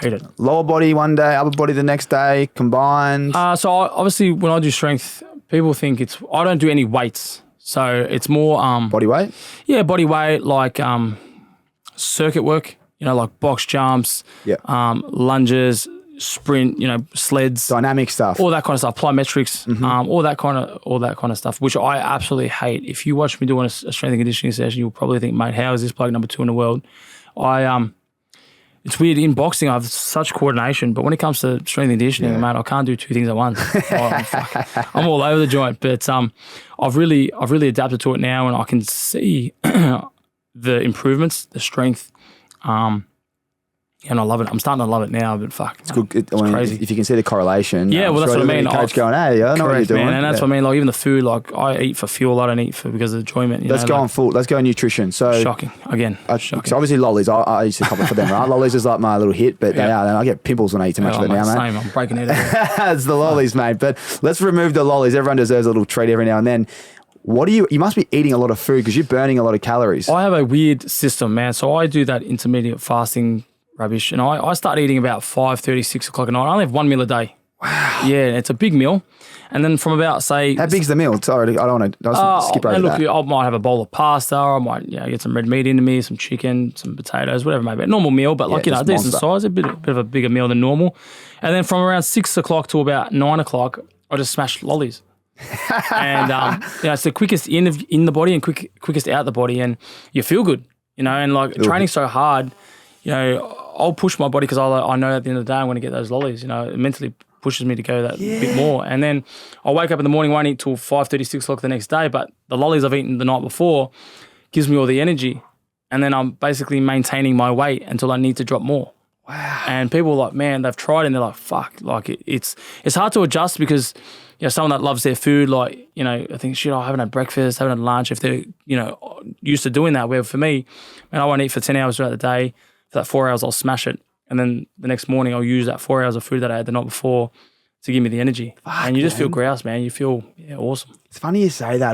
Hate it. Lower body one day, upper body the next day, combined. So obviously when I do strength, people think I don't do any weights. So it's more body weight? Yeah, body weight, like circuit work, you know, like box jumps, lunges, sprint, you know, sleds. Dynamic stuff. All that kind of stuff, plyometrics, all that kind of stuff, which I absolutely hate. If you watch me doing a strength and conditioning session, you'll probably think, mate, how is this bloke number 2 in the world? It's weird, in boxing I have such coordination, but when it comes to strength and conditioning, mate, I can't do 2 things at once. I'm all over the joint, but I've really adapted to it now, and I can see the improvements, the strength, and I love it. I'm starting to love it now, but fuck, it's good. It's crazy. If you can see the correlation. Yeah, well, that's what I mean. Coach going, hey, I know what you're doing. Man, and that's what I mean. Like even the food, like I eat for fuel, I don't eat for because of enjoyment. Let's go on nutrition. So shocking again. Shocking. So obviously lollies, I used to cop it for them, right? Lollies is like my little hit, but I get pimples when I eat too much of it now, mate. Same, I'm breaking it. It's the lollies, mate. But let's remove the lollies. Everyone deserves a little treat every now and then. What you must be eating a lot of food because you're burning a lot of calories. I have a weird system, man. So I do that intermediate fasting rubbish, and I start eating about 5:30, 6 o'clock at night. I only have 1 meal a day. Wow. Yeah, it's a big meal. And then from about, say... How big's the meal? Sorry, I don't want to skip over that. I might have a bowl of pasta, or I might get some red meat into me, some chicken, some potatoes, whatever it may be. A normal meal, but a decent size, a bit of a bigger meal than normal. And then from around 6 o'clock to about 9 o'clock, I just smash lollies. And it's the quickest in the body and quickest out the body, and you feel good, you know, and like training's so hard, you know, I'll push my body because I know at the end of the day I'm going to get those lollies, you know, it mentally pushes me to go that bit more. And then I'll wake up in the morning, won't eat till 5:30, 6 o'clock the next day, but the lollies I've eaten the night before gives me all the energy, and then I'm basically maintaining my weight until I need to drop more. Wow. And people are like, man, they've tried and they're like, fuck, like it's hard to adjust because, you know, someone that loves their food, like, you know, I think, shit, I haven't had breakfast, haven't had lunch, if they're, you know, used to doing that. Where for me, man, I won't eat for 10 hours throughout the day. For that 4 hours, I'll smash it. And then the next morning, I'll use that 4 hours of food that I had the night before to give me the energy. And you just feel grouse, man. You feel awesome. It's funny you say that,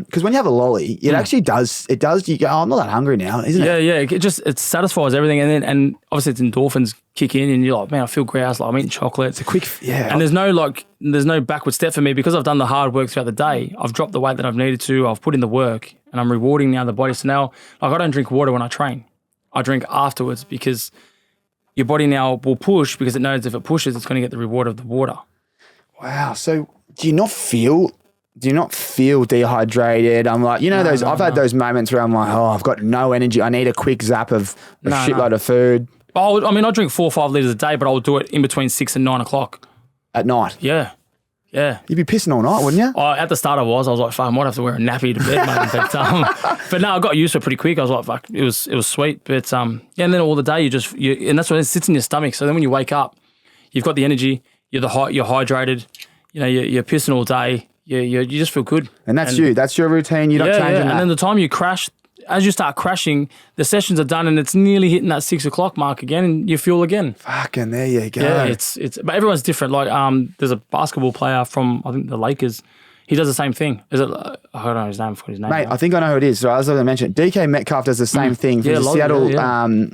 because when you have a lolly, it actually does. It does. You go, oh, I'm not that hungry now, isn't it? Yeah. It satisfies everything, and obviously it's endorphins kick in, and you're like, man, I feel grouse. Like I'm eating chocolate. It's a quick, And there's no backward step for me because I've done the hard work throughout the day. I've dropped the weight that I've needed to. I've put in the work, and I'm rewarding now the body. So now, like, I don't drink water when I train. I drink afterwards because your body now will push because it knows if it pushes, it's going to get the reward of the water. Wow. So do you not feel dehydrated? I'm like, I've had those moments where I'm like, oh, I've got no energy. I need a quick zap of a shitload of food. I drink 4 or 5 litres a day, but I'll do it in between 6 and 9 o'clock. At night? Yeah. Yeah. You'd be pissing all night, wouldn't you? At the start I was like, fuck, I might have to wear a nappy to bed, mate. But no, I got used to it pretty quick. I was like, fuck, it was sweet. But and then all the day and that's when it sits in your stomach. So then when you wake up, you've got the energy, you're hydrated, you're pissing all day, you just feel good. And that's your routine. You're not changing that. And then the time you crash, as you start crashing, the sessions are done and it's nearly hitting that 6 o'clock mark again and you fuel again. Fucking there you go. Yeah, but everyone's different. Like there's a basketball player from I think the Lakers. He does the same thing. Is it? I don't know his name. I forgot his name. Mate, I think I know who it is. So as I mentioned, DK Metcalf does the same thing for Seattle.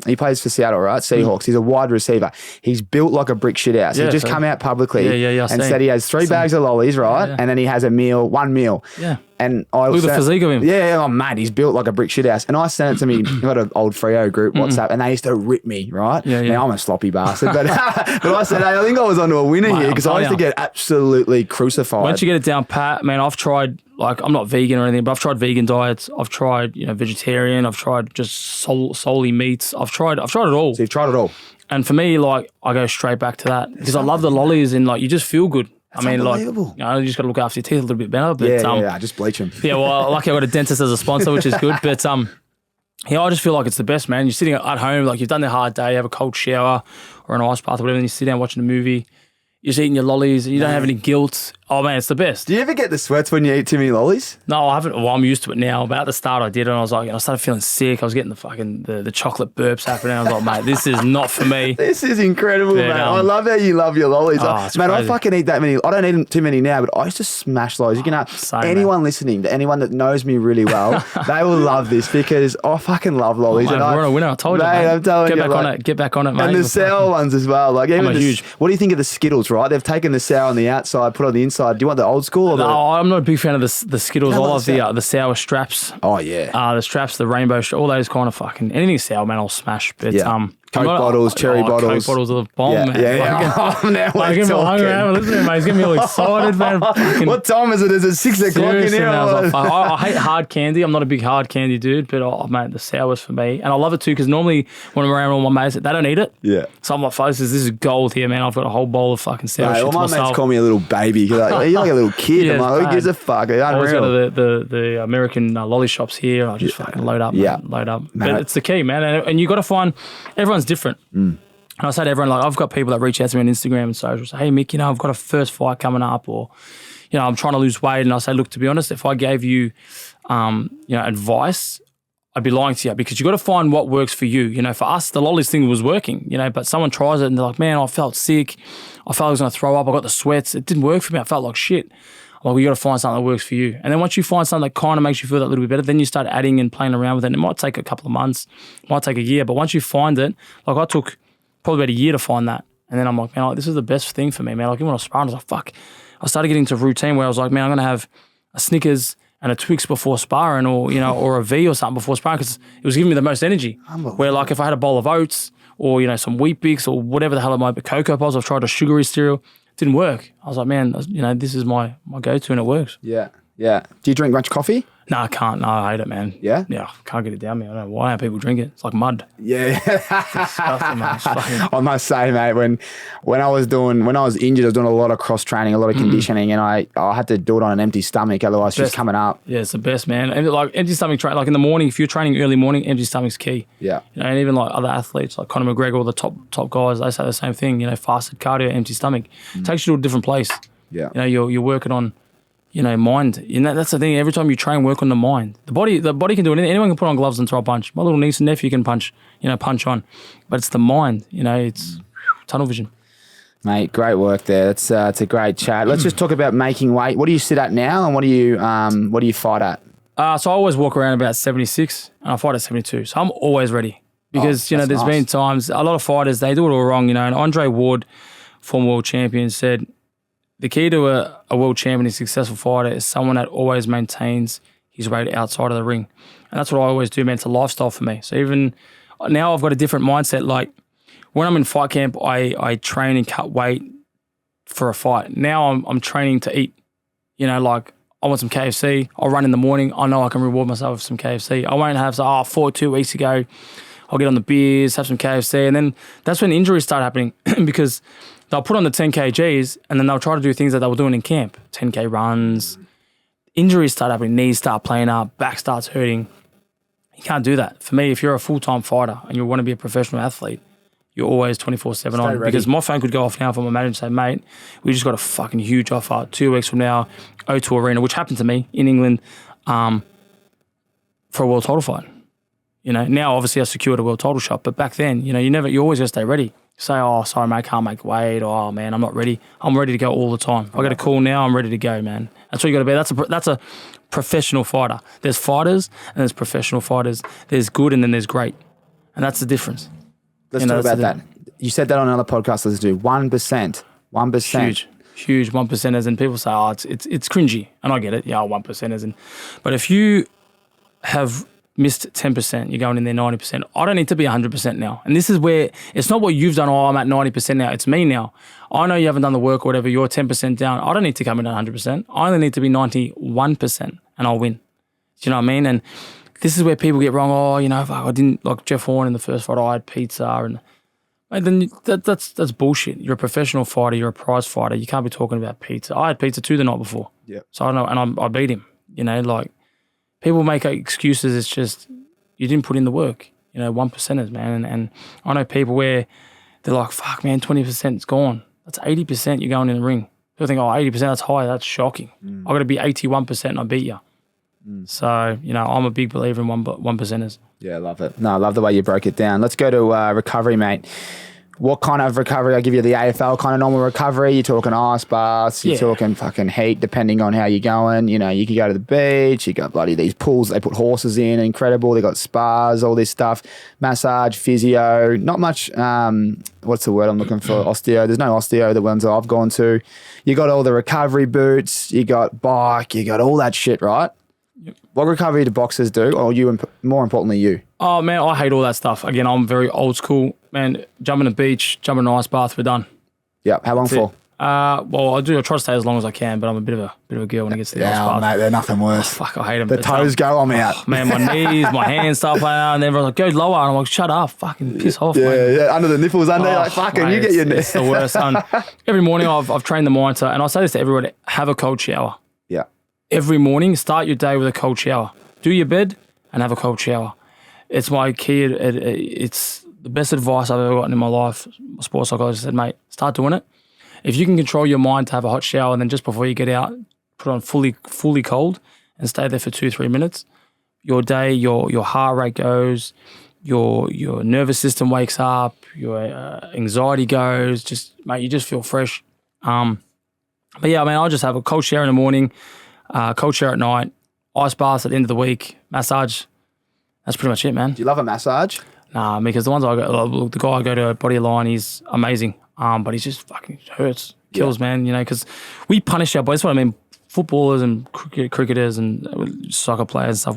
He plays for Seattle, right? Seahawks. He's a wide receiver. He's built like a brick shit house. He just come out publicly and said he has 3 bags of lollies, right? And then he has one meal. Yeah. And I look at the physique of him. Yeah, oh mate, he's built like a brick shit house. And I sent it to me. I got an old Freo group WhatsApp, and they used to rip me, right? Yeah. Now I'm a sloppy bastard, but I said, hey, I think I was onto a winner here because I used to get absolutely crucified. Once you get it down pat, man, I've tried. Like I'm not vegan or anything, but I've tried vegan diets. I've tried, vegetarian. I've tried just solely meats. I've tried it all. So you've tried it all. And for me, like I go straight back to that because I love the lollies and like you just feel good. That's unbelievable. You just got to look after your teeth a little bit better. But, I just bleach them. Yeah, well, lucky I got a dentist as a sponsor, which is good. But I just feel like it's the best, man. You're sitting at home, like you've done the hard day, you have a cold shower or an ice bath or whatever, and you sit down watching a movie. You're just eating your lollies and you don't have any guilt. Oh, man, it's the best. Do you ever get the sweats when you eat too many lollies? No, I haven't. Well, I'm used to it now. But at the start, I did, and I was like, I started feeling sick. I was getting the chocolate burps happening. I was like, mate, this is not for me. This is incredible, mate. I love how you love your lollies. Mate, crazy. I fucking eat that many. I don't eat too many now, but I used to smash lollies. You can anyone listening, to anyone that knows me really well, they will love this because I fucking love lollies. Mate, we're on a winner. I told you, mate. I'm telling you. Get back on it, mate. And the sour ones as well. Like even huge. What do you think of the Skittles? Right, they've taken the sour on the outside, put on the inside. Do you want the old school or the? No, I'm not a big fan of the Skittles. I love the sour straps. Oh yeah. The straps, the rainbow, all those kind of fucking anything sour, man, I'll smash. But Coke bottles, cherry bottles. Coke bottles are the bomb, man. Yeah. Now we're talking. Listen, mate, he's getting me all excited, man. What time is it? Is it 6 o'clock in here? I hate hard candy. I'm not a big hard candy dude, but mate, the sour's for me. And I love it too because normally when I'm around all my mates, they don't eat it. Yeah. So I'm like, folks, this is gold here, man. I've got a whole bowl of fucking sour shit all to my myself. mates call me a little baby. You're like a little kid. I'm like, who gives a fuck? I always go to the American lolly shops here. I just fucking load up. Yeah. Load up. But it's the key, man. And you got to find, everyone's different. And I say to everyone, like, I've got people that reach out to me on Instagram and social, say, hey, Mick, I've got a first fight coming up, or, I'm trying to lose weight. And I say, look, to be honest, if I gave you, advice, I'd be lying to you because you got to find what works for you. For us, the lollies thing was working, but someone tries it and they're like, man, I felt sick. I felt I was going to throw up. I got the sweats. It didn't work for me. I felt like shit. Well, you got to find something that works for you. And then once you find something that kind of makes you feel that little bit better, then you start adding and playing around with it. And it might take a couple of months, it might take a year, but once you find it, like I took probably about a year to find that. And then I'm like, man, this is the best thing for me, man. Like even when I was sparring, I was like, fuck. I started getting into a routine where I was like, man, I'm going to have a Snickers and a Twix before sparring or, or a V or something before sparring because it was giving me the most energy. Where like if I had a bowl of oats or, some Wheat Bix or whatever the hell it might be, Cocoa Pods, I've tried a sugary cereal. It didn't work. I was like, man, this is my go-to and it works. Yeah. Yeah. Do you drink much coffee? No, I can't. No, I hate it, man. Yeah? Yeah, I can't get it down me. I don't know why people drink it. It's like mud. Yeah. Disgusting, man. I must say, mate, when I was injured, I was doing a lot of cross training, a lot of conditioning, and I had to do it on an empty stomach, otherwise it's just coming up. Yeah, it's the best, man. And like empty stomach training, like in the morning, if you're training early morning, empty stomach's key. Yeah. And even like other athletes, like Conor McGregor, all the top guys, they say the same thing. Fasted cardio, empty stomach, takes you to a different place. Yeah. You're working on. Mind. And that's the thing. Every time you train, work on the mind. The body can do anything. Anyone can put on gloves and throw a punch. My little niece and nephew can punch on. But it's the mind. It's tunnel vision. Mate, great work there. It's a great chat. Let's just talk about making weight. What do you sit at now, and what do you fight at? So I always walk around about 76, and I fight at 72. So I'm always ready because there's been times a lot of fighters they do it all wrong. And Andre Ward, former world champion, said. The key to a world champion, a successful fighter, is someone that always maintains his weight outside of the ring. And that's what I always do, man. It's a lifestyle for me. So even now I've got a different mindset. Like when I'm in fight camp, I train and cut weight for a fight. Now I'm training to eat. Like I want some KFC. I'll run in the morning. I know I can reward myself with some KFC. I won't have, I fought 2 weeks ago. I'll get on the beers, have some KFC, and then that's when injuries start happening because they'll put on the 10 kgs and then they'll try to do things that they were doing in camp, 10K runs. Injuries start happening, knees start playing up, back starts hurting. You can't do that. For me, if you're a full-time fighter and you want to be a professional athlete, you're always 24/7 on. ready. Because my phone could go off now if I'm a manager and say, mate, we just got a fucking huge offer 2 weeks from now, O2 Arena, which happened to me in England for a world title fight. You know, now obviously I secured a world title shot, but back then, you know, you always got to stay ready. Say, oh, sorry, mate, I can't make weight. Or, oh, man, I'm not ready. I'm ready to go all the time. I got a call now, I'm ready to go, man. That's what you got to be. That's a professional fighter. There's fighters and there's professional fighters. There's good and then there's great. And that's the difference. Let's talk about that. You said that on another podcast. Let's do 1%. 1%. Huge 1%ers. And people say, oh, it's cringy. And I get it. Yeah, 1%ers. But if you have missed 10%, you're going in there 90%. I don't need to be 100% now. And this is where it's not what you've done. Oh, I'm at 90% now. It's me now. I know you haven't done the work or whatever. You're 10% down. I don't need to come in at 100%. I only need to be 91% and I'll win. Do you know what I mean? And this is where people get wrong. Oh, you know, if I didn't, like Jeff Horn in the first fight, I had pizza. And mate, then that's bullshit. You're a professional fighter. You're a prize fighter. You can't be talking about pizza. I had pizza too the night before. Yeah. So I know, and I beat him. You know, like, people make excuses. It's just you didn't put in the work. You know, 1%ers, man. And I know people where they're like, fuck, man, 20% is gone. That's 80% you're going in the ring. People think, oh, 80%, that's high. That's shocking. I've got to be 81% and I beat you. So, you know, I'm a big believer in 1%ers. Yeah, I love it. No, I love the way you broke it down. Let's go to recovery, mate. What kind of recovery? I give you the AFL kind of normal recovery. You're talking ice baths. You're talking fucking heat, depending on how you're going. You know, you can go to the beach. You got bloody these pools they put horses in. Incredible. They got spas, all this stuff. Massage, physio. Not much. What's the word I'm looking for? Osteo. There's no osteo. The ones that I've gone to. You got all the recovery boots. You got bike. You got all that shit, right? Yep. What recovery do boxers do, or you, more importantly, you? Oh, man, I hate all that stuff. Again, I'm very old school. Man, jump in the beach, jump in an ice bath, we're done. Yeah, how long for? Well, I try to stay as long as I can, but I'm a bit of a girl when it gets to the ice bath. Mate, they're nothing worse. Oh, fuck, I hate them. The toes go, I'm out. Man, my knees, my hands start playing out, and everyone's like, go lower. And I'm like, shut up, fucking piss off, mate. Yeah, under the nipples, like, fucking, mate, you get your It's the worst. Every morning I've trained the monitor, and I say this to everybody, have a cold shower. Yeah. Every morning, start your day with a cold shower. Do your bed and have a cold shower. It's my key. It's the best advice I've ever gotten in my life. My sports psychologist said, mate, start doing it. If you can control your mind to have a hot shower and then just before you get out, put on fully cold and stay there for 2-3 minutes, your day, your heart rate goes, your nervous system wakes up, your anxiety goes, mate, you just feel fresh. But yeah, I mean, I'll just have a cold shower in the morning, cold shower at night, ice baths at the end of the week, massage. That's pretty much it, man. Do you love a massage? Nah, because the guy I go to Body Align, he's amazing. But he's just fucking kills, man. You know, because we punish our bodies. That's what I mean. Footballers and cricketers and soccer players and stuff.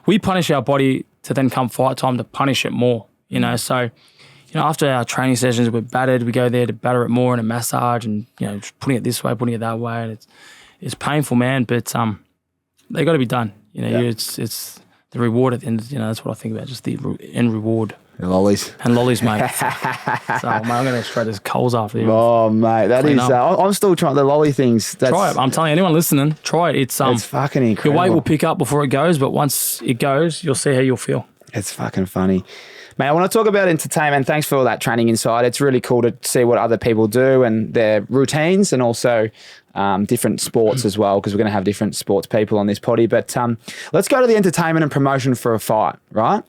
We punish our body to then come fight time to punish it more. You know, so you know after our training sessions, we're battered. We go there to batter it more in a massage and you know putting it this way, putting it that way, and it's painful, man. But they got to be done. You know, it's the reward at the end. You know, that's what I think about. Just the end reward. And lollies. And lollies, mate. So, mate, I'm going to straight as coals after you. Oh, mate, that is. I'm still trying the lolly things. Try it. I'm telling you, anyone listening, try it. It's fucking incredible. Your weight will pick up before it goes, but once it goes, you'll see how you'll feel. It's fucking funny. Mate, I want to talk about entertainment. Thanks for all that training insight. It's really cool to see what other people do and their routines and also different sports as well, because we're going to have different sports people on this potty. But let's go to the entertainment and promotion for a fight, right?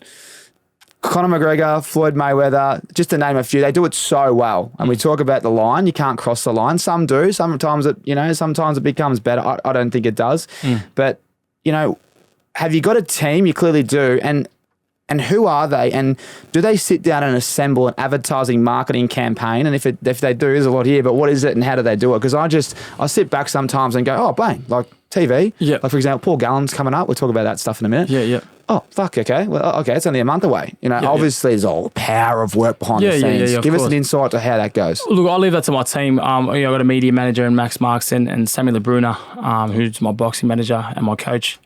Conor McGregor, Floyd Mayweather, just to name a few, they do it so well. And we talk about the line. You can't cross the line. Some do. Sometimes it becomes better. I don't think it does. But, you know, have you got a team? You clearly do. And who are they? And do they sit down and assemble an advertising marketing campaign? And if they do, there's a lot here, but what is it and how do they do it? Because I sit back sometimes and go, oh, bang, like TV. Yeah. Like, for example, Paul Gallen's coming up. We'll talk about that stuff in a minute. Yeah. Oh, fuck, okay. Well, okay, it's only a month away. You know, obviously there's all power of work behind the scenes. Give us an insight to how that goes. Look, I'll leave that to my team. I've got a media manager in Max Marks and Sammy LeBruna, who's my boxing manager and my coach.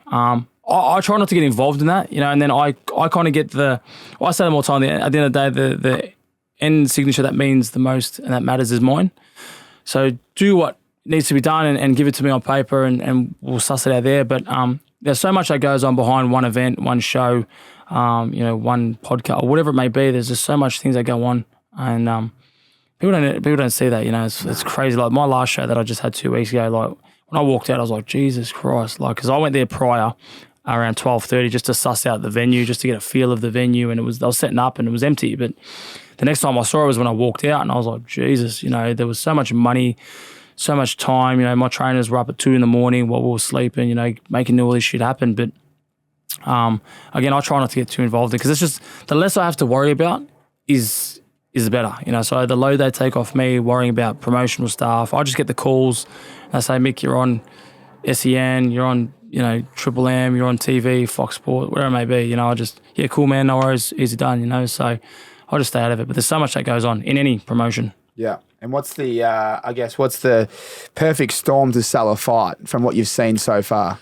I try not to get involved in that, and then I kind of get I say them all the time, at the end of the day, the end signature that means the most and that matters is mine. So do what needs to be done and give it to me on paper and we'll suss it out there. But there's so much that goes on behind one event, one show, one podcast, or whatever it may be. There's just so much things that go on, and people don't see that. It's crazy. Like my last show that I just had 2 weeks ago, like when I walked out, I was like, Jesus Christ, like because I went there prior around 12:30 just to suss out the venue, just to get a feel of the venue, and I was setting up and it was empty. But the next time I saw it was when I walked out, and I was like, Jesus, there was so much money, so much time. My trainers were up at 2 a.m. while we were sleeping, making all this shit happen. But again, I try not to get too involved in because it's just the less I have to worry about is better. So the load they take off me worrying about promotional stuff, I just get the calls. And they say, Mick, you're on SEN, you're on Triple M, you're on TV, Fox Sport, whatever it may be. I just, yeah, cool, man, no worries, easy done. So I just stay out of it. But there's so much that goes on in any promotion. Yeah. And what's the perfect storm to sell a fight from what you've seen so far?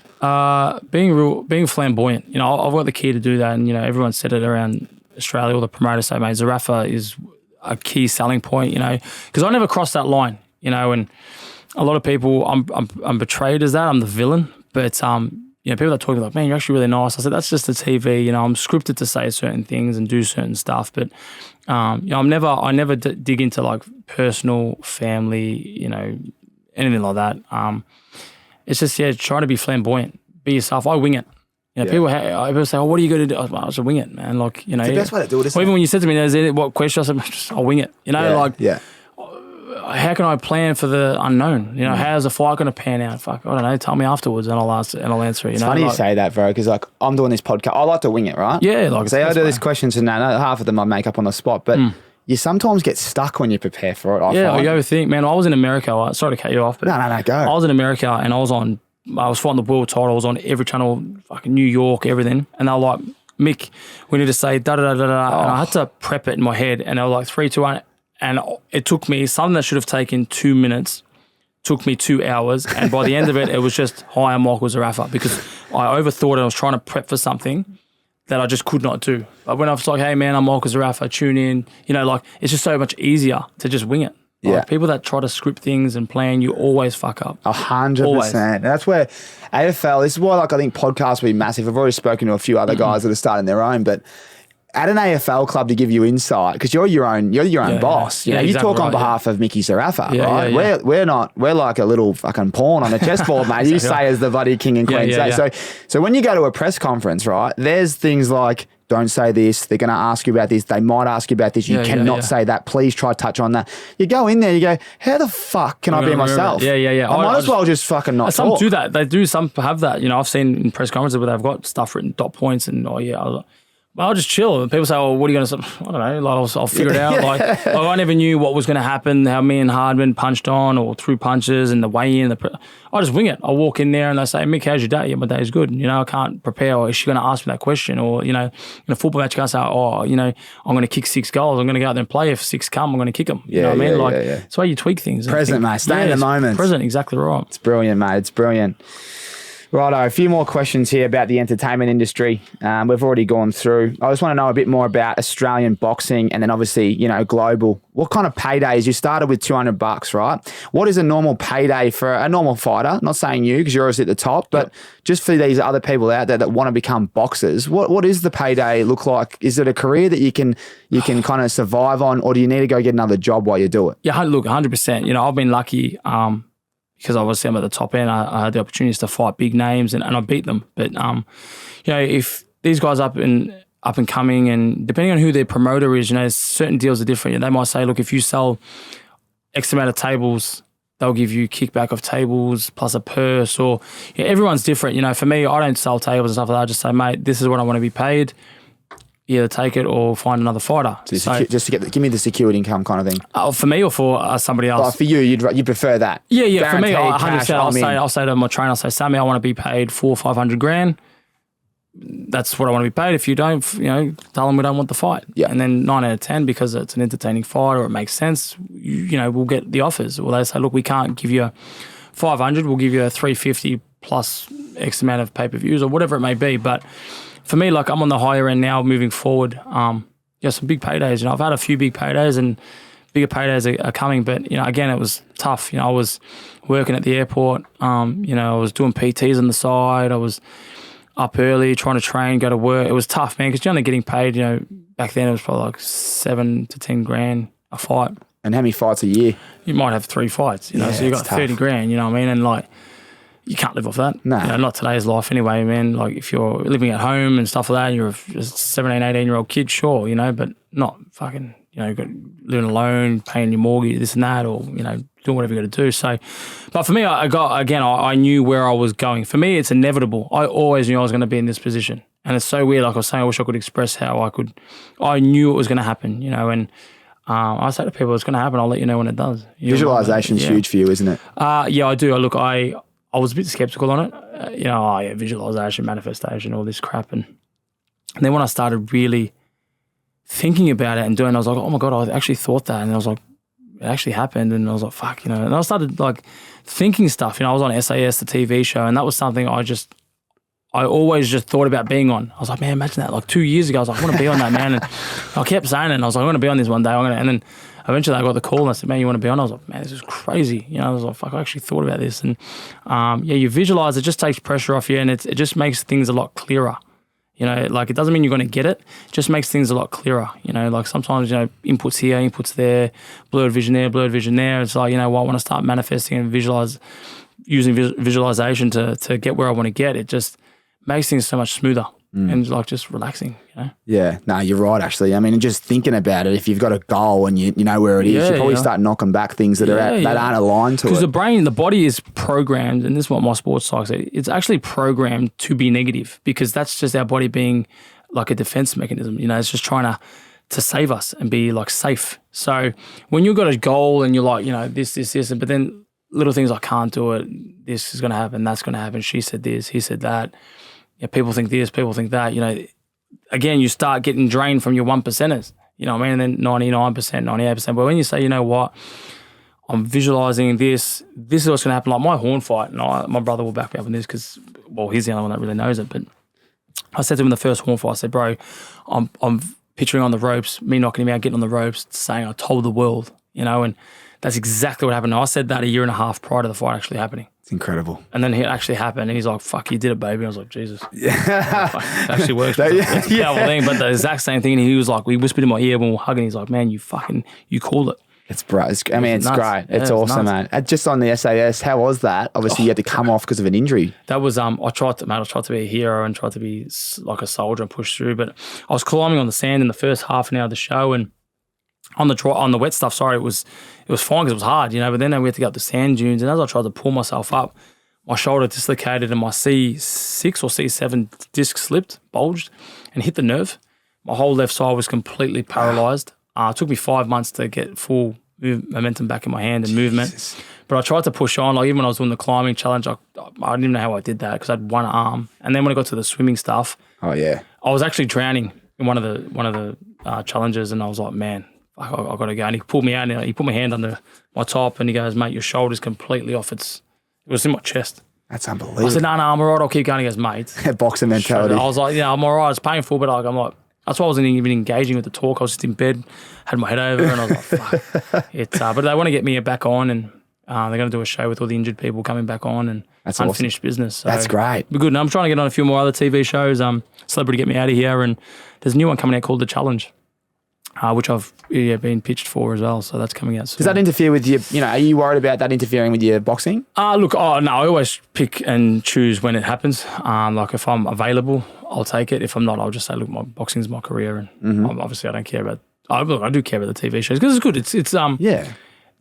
Being flamboyant. I've got the key to do that, and everyone said it around Australia. All the promoters say, mate, Zerafa is a key selling point. Because I never crossed that line. And a lot of people, I'm portrayed as that. I'm the villain, but people that talk like, man, you're actually really nice. I said, that's just the TV. I'm scripted to say certain things and do certain stuff, but I never dig into like personal, family, anything like that. It's just try to be flamboyant, be yourself. I wing it. People say, "Oh, what are you going to do?" I just wing it, man. Like it's the best way to do it. Isn't even it? when you said to me, "There's what question?" I said, "I'll wing it." How can I plan for the unknown? How's the fight going to pan out? Fuck, I don't know. Tell me afterwards, and I'll answer it. It's funny you say that, bro, because like I'm doing this podcast. I like to wing it, right? Yeah, like I do these questions, and half of them I make up on the spot, but you sometimes get stuck when you prepare for it. I overthink, man. I was in America. Sorry to cut you off, but no, go. I was in America, and I was fighting the world title. I was on every channel, fucking New York, everything, and they were like, Mick, we need to say da da da da da, and I had to prep it in my head, and they were like 3, 2, 1. And it took me, something that should have taken 2 minutes, took me 2 hours. And by the end of it, it was just, hi, I'm Michael Zerafa. Because I overthought it. I was trying to prep for something that I just could not do. But when I was like, hey, man, I'm Michael Zerafa, tune in. It's just so much easier to just wing it. Like, people that try to script things and plan, you always fuck up. 100%. And that's where AFL, this is why I think podcasts will be massive. I've already spoken to a few other guys that are starting their own, but at an AFL club to give you insight, because you're your own boss. You exactly talk on behalf of Mickey Zerafa, right? Yeah. We're like a little fucking pawn on a chessboard, mate. You say as the bloody king and queen. So when you go to a press conference, right, there's things like, don't say this, they're going to ask you about this, they might ask you about this, you cannot say that, please try touch on that. You go in there, you go, how the fuck can I be myself? Yeah. I might as well just fucking not some talk. do that. They do, some have that. I've seen in press conferences where they've got stuff written, dot points, and I'll just chill. And people say, "Oh, what are you going to say?" I don't know. Like, I'll figure it out. Like I never knew what was going to happen. How me and Hardman punched on or threw punches, and the weigh in. I just wing it. I walk in there and they say, "Mick, how's your day?" Yeah, my day's good. I can't prepare. Or is she going to ask me that question? Or in a football match, you can't say, "Oh, I'm going to kick 6 goals. I'm going to go out there and play. If 6 come, I'm going to kick them." You know what I mean? It's the way you tweak things. Present, mate. Stay in the moment. Present, exactly right. It's brilliant, mate. It's brilliant. Righto, a few more questions here about the entertainment industry. We've already gone through. I just want to know a bit more about Australian boxing and then obviously, global. What kind of paydays? You started with $200, right? What is a normal payday for a normal fighter? Not saying you, because you're always at the top, but just for these other people out there that want to become boxers, what is the payday look like? Is it a career that you can kind of survive on, or do you need to go get another job while you do it? Yeah, look, 100%. I've been lucky. Because obviously I'm at the top end, I had the opportunities to fight big names and I beat them. But if these guys up and coming, and depending on who their promoter is, certain deals are different. They might say, look, if you sell X amount of tables, they'll give you kickback of tables plus a purse. Or everyone's different. For me, I don't sell tables and stuff like that. I just say, mate, this is what I want to be paid. Either take it or find another fighter. So just to give me the secured income kind of thing. For me or for somebody else? For you, you'd prefer that. Yeah. For me, 100%. I'll say to my trainer, I'll say, Sammy, I want to be paid $400,000 or $500,000. That's what I want to be paid. If you don't, tell them we don't want the fight. Yeah. And then 9 out of 10, because it's an entertaining fight or it makes sense, we'll get the offers. Or they say, look, we can't give you $500, we'll give you a $350 plus X amount of pay-per-views or whatever it may be. But for me, like I'm on the higher end now moving forward. Some big paydays. I've had a few big paydays and bigger paydays are coming. But, again, it was tough. I was working at the airport. I was doing PTs on the side. I was up early, trying to train, go to work. It was tough, man, because you're only getting paid, back then it was probably like 7 to 10 grand a fight. And how many fights a year? You might have 3 fights, so you got 30 grand, you know what I mean? And like, you can't live off that. No. Not today's life anyway, man. Like if you're living at home and stuff like that, and you're a 17, 18-year-old kid, sure, but not fucking, living alone, paying your mortgage, this and that, or, doing whatever you got to do. So, but for me, I knew where I was going. For me, it's inevitable. I always knew I was going to be in this position. And it's so weird. Like I was saying, I wish I could express how I knew it was going to happen, and I say to people, it's going to happen. I'll let you know when it does. Visualization's huge for you, isn't it? Yeah, I do. Look, I was a bit skeptical on it. Visualization, manifestation, all this crap. And then when I started really thinking about it and doing it, I was like, oh my God, I actually thought that. And I was like, it actually happened. And I was like, fuck, And I started like thinking stuff. I was on SAS, the TV show, and that was something I always just thought about being on. I was like, man, imagine that. Like 2 years ago, I was like, I want to be on that, man. And I kept saying it, and I was like, I want to be on this one day. And then eventually I got the call, and I said, man, you want to be on? I was like, man, this is crazy. I was like, fuck, I actually thought about this. And you visualize, it just takes pressure off you, and it just makes things a lot clearer. Like it doesn't mean you're going to get it. It just makes things a lot clearer. Like sometimes, inputs here, inputs there, blurred vision there, blurred vision there. It's like, I want to start manifesting and using visualization to get where I want to get. It just makes things so much smoother and like just relaxing, Yeah, no, you're right actually. I mean, just thinking about it, if you've got a goal and you know where it is, you probably start knocking back things that aren't aligned to it. Because the body is programmed, and this is what my sports psych say, it's actually programmed to be negative, because that's just our body being like a defense mechanism. It's just trying to save us and be like safe. So when you've got a goal and you're like, this, but then little things like can't do it, this is going to happen, that's going to happen, she said this, he said that, people think this, people think that, again, you start getting drained from your 1%ers, and then 99%, 98%. But when you say, what, I'm visualizing this is what's going to happen. Like my horn fight, and my brother will back me up on this because, he's the only one that really knows it. But I said to him in the first horn fight, I said, bro, I'm picturing on the ropes, me knocking him out, getting on the ropes, saying I told the world, and that's exactly what happened. I said that 1.5 years prior to the fight actually happening. It's incredible. And then it actually happened, and he's like, fuck, you did it, baby. I was like, Jesus. Yeah. It actually works. It's a powerful thing. But the exact same thing, and he was like, we whispered in my ear when we were hugging, he's like, man, you called it. It's great. It's great. It's awesome, man. Just on the SAS, how was that? Obviously, you had to come off because of an injury. That was, I tried to be a hero and tried to be like a soldier and push through. But I was climbing on the sand in the first half an hour of the show, and on the wet stuff, it was fine because it was hard, but then we had to go up the sand dunes, and as I tried to pull myself up, my shoulder dislocated and my C6 or C7 disc slipped, bulged, and hit the nerve. My whole left side was completely paralysed. It took me 5 months to get full momentum back in my hand and movement. Jesus. But I tried to push on. Like even when I was doing the climbing challenge, I didn't even know how I did that because I had one arm. And then when I got to the swimming stuff, I was actually drowning in one of the challenges, and I was like, man, I got to go. And he pulled me out, and he put my hand under my top, and he goes, mate, your shoulder's completely off. It was in my chest. That's unbelievable. I said, no, I'm all right. I'll keep going. He goes, mate. Boxer mentality. I was like, I'm all right. It's painful, but I'm like, that's why I wasn't even engaging with the talk. I was just in bed, had my head over, and I was like, fuck. But they want to get me back on, and they're going to do a show with all the injured people coming back on, and that's unfinished awesome. business. So that's great. Be good. And I'm trying to get on a few more other TV shows. Celebrity Get Me Out of Here, and there's a new one coming out called The Challenge, which I've been pitched for as well. So that's coming out soon. Does that interfere with your, are you worried about that interfering with your boxing? No, I always pick and choose when it happens. Like if I'm available, I'll take it. If I'm not, I'll just say, look, my boxing is my career, and obviously I don't care about. I do care about the TV shows because it's good.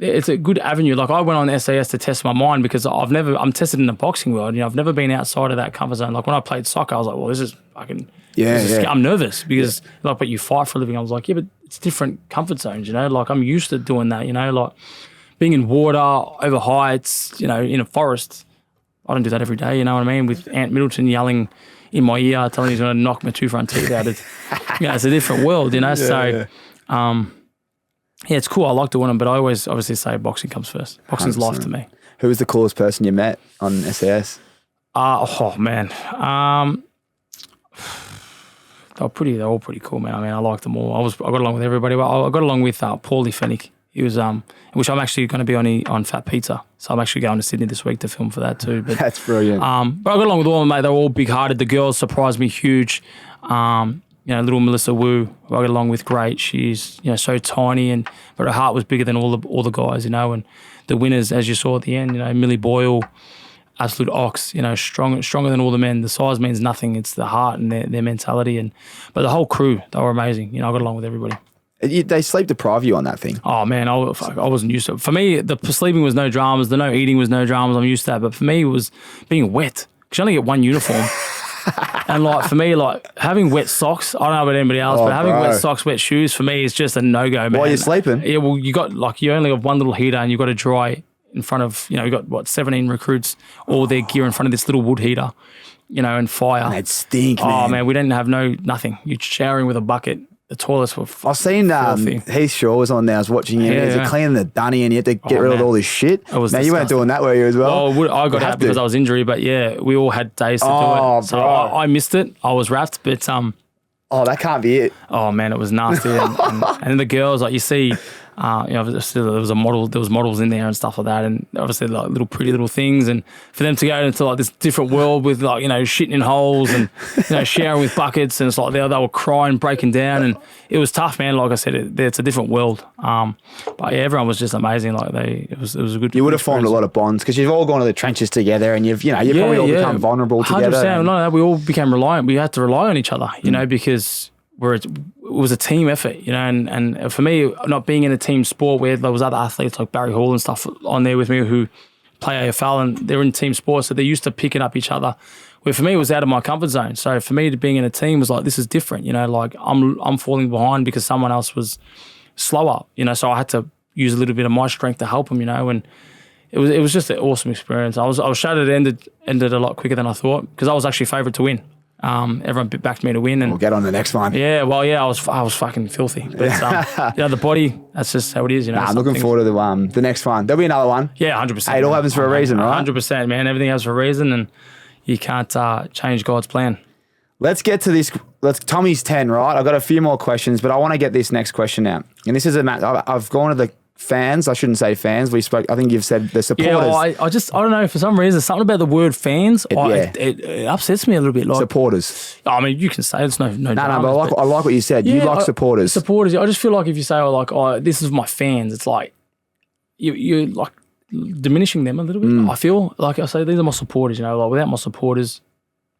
It's a good avenue. Like I went on SAS to test my mind because I'm tested in the boxing world. I've never been outside of that comfort zone. Like when I played soccer, I was like, well, this is fucking. I'm nervous because but you fight for a living. I was like, but it's different comfort zones. Like I'm used to doing that. Like being in water, over heights. In a forest. I don't do that every day. You know what I mean? With Ant Middleton yelling in my ear, telling me he's going to knock my 2 front teeth out. It's a different world. It's cool. I like doing them, but I always obviously say boxing comes first. Boxing's 100%. Life to me. Who was the coolest person you met on SAS? Oh man, they're all pretty cool, man. I mean, I liked them all. I got along with everybody. Well, I got along with Paulie Fennick. He was which I'm actually going to be on Fat Pizza. So I'm actually going to Sydney this week to film for that too. But That's brilliant. but I got along with all of them, mate. They're all big hearted. The girls surprised me huge. Little Melissa Wu, who I got along with, great. She's so tiny, but her heart was bigger than all the guys, and the winners, as you saw at the end, Millie Boyle, absolute ox, stronger than all the men. The size means nothing. It's the heart and their mentality, but the whole crew, they were amazing. I got along with everybody. They sleep deprive you on that thing. Oh man, I wasn't used to it. For me, the sleeping was no dramas. The no eating was no dramas. I'm used to that. But for me, it was being wet. Because you only get one uniform. And for me, having wet socks, I don't know about anybody else, but having wet socks, wet shoes, for me is just a no-go, man. While you're sleeping? Yeah, well, you only have one little heater and you've got to dry in front of, you got 17 recruits, all their gear in front of this little wood heater, and fire. And it'd stink, man. Oh man, we didn't have nothing. You're showering with a bucket. The toilets were I've seen Heath Shaw was on there. I was watching him. He's cleaning the dunny and you had to get rid of all this shit. Now, you weren't doing that, were you, as well? Well, I got out because I was injured, but yeah, we all had days to do it. So I missed it. I was wrapped, but that can't be it. Oh man, it was nasty. and then the girls, you see, there was models in there and stuff like that, and obviously little pretty little things, and for them to go into this different world with shitting in holes and showering with buckets, and it's they were crying, breaking down, and it was tough, man. Like I said, it's a different world. But yeah, everyone was just amazing. It was a good. You would have formed a lot of bonds because you've all gone to the trenches together, and you've probably all become vulnerable together. 100%. Not that we all became reliant. We had to rely on each other, because it was a team effort, and for me, not being in a team sport where there was other athletes like Barry Hall and stuff on there with me who play AFL and they're in team sports, so they're used to picking up each other. Where for me, it was out of my comfort zone. So for me, being in a team was this is different, I'm falling behind because someone else was slower, so I had to use a little bit of my strength to help them, and it was just an awesome experience. I was shattered. It ended a lot quicker than I thought because I was actually favourite to win. Everyone backed me to win, and we'll get on the next one. Yeah, well, yeah, I was fucking filthy, but the body, that's just how it is, I'm looking forward to the next one. There'll be another one. Yeah, 100%. Hey, it all happens for a reason, right? 100%, man. Everything happens for a reason, and you can't change God's plan. Let's get to this. Tommy's 10, right? I've got a few more questions, but I want to get this next question out. And this is I've gone to the fans. I shouldn't say fans. We spoke. I think you've said the supporters. Yeah, well, I don't know. For some reason, something about the word fans, it upsets me a little bit. Supporters. I mean, you can say it's no. No, but I like what you said. You like supporters. Supporters. I just feel like if you say, this is my fans, it's like you're like diminishing them a little bit. I feel like I say these are my supporters. Without my supporters.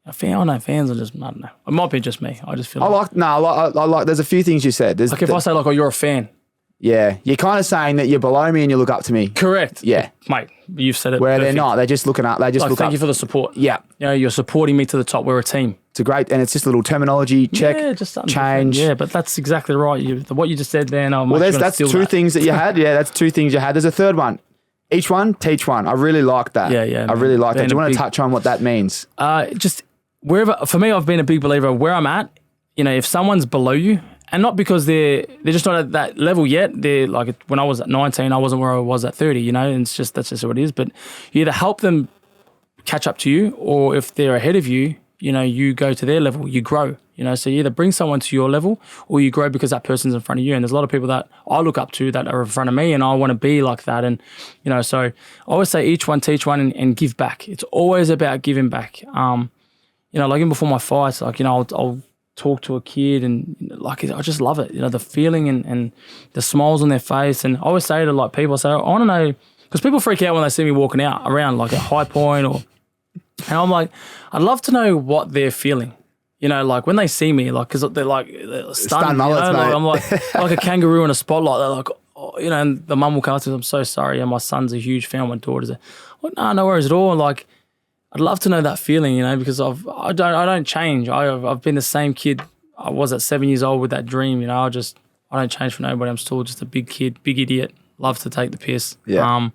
I know fans are just, I don't know. It might be just me. I just feel I like, there's a few things you said. If I say you're a fan. Yeah. You're kind of saying that you're below me and you look up to me. Correct. Yeah. Mate, you've said it. Where perfect. they're not. They're just looking up. They just look up. Thank you for the support. Yeah. You're supporting me to the top. We're a team. It's great, and it's just a little terminology check, just change. Different. Yeah, but that's exactly right. What you just said there. That's two things that you had. Yeah, that's two things you had. There's a third one. Each one, teach one. I really like that. Yeah. I really like that. Do you want to touch on what that means? Just wherever, for me, I've been a big believer where I'm at, if someone's below you, and not because they're just not at that level yet. They're when I was at 19, I wasn't where I was at 30, and that's just what it is. But you either help them catch up to you, or if they're ahead of you, you go to their level, you grow, so you either bring someone to your level or you grow because that person's in front of you. And there's a lot of people that I look up to that are in front of me and I want to be like that. And, so I always say each one, teach one and give back. It's always about giving back. Even before my fights, I'll talk to a kid and I just love it, the feeling and the smiles on their face. And I always say to people, I want to know, because people freak out when they see me walking around at High Point and I'm like, I'd love to know what they're feeling. When they see me, because they're stunned. Mullets, mate. I'm like a kangaroo in a spotlight. They're like, and the mum will come up to them, I'm so sorry. And my son's a huge fan. My daughter's no worries at all. And I'd love to know that feeling, because I don't change. I've been the same kid I was at 7 years old with that dream. I don't change for nobody. I'm still just a big kid, big idiot. Love to take the piss. Yeah.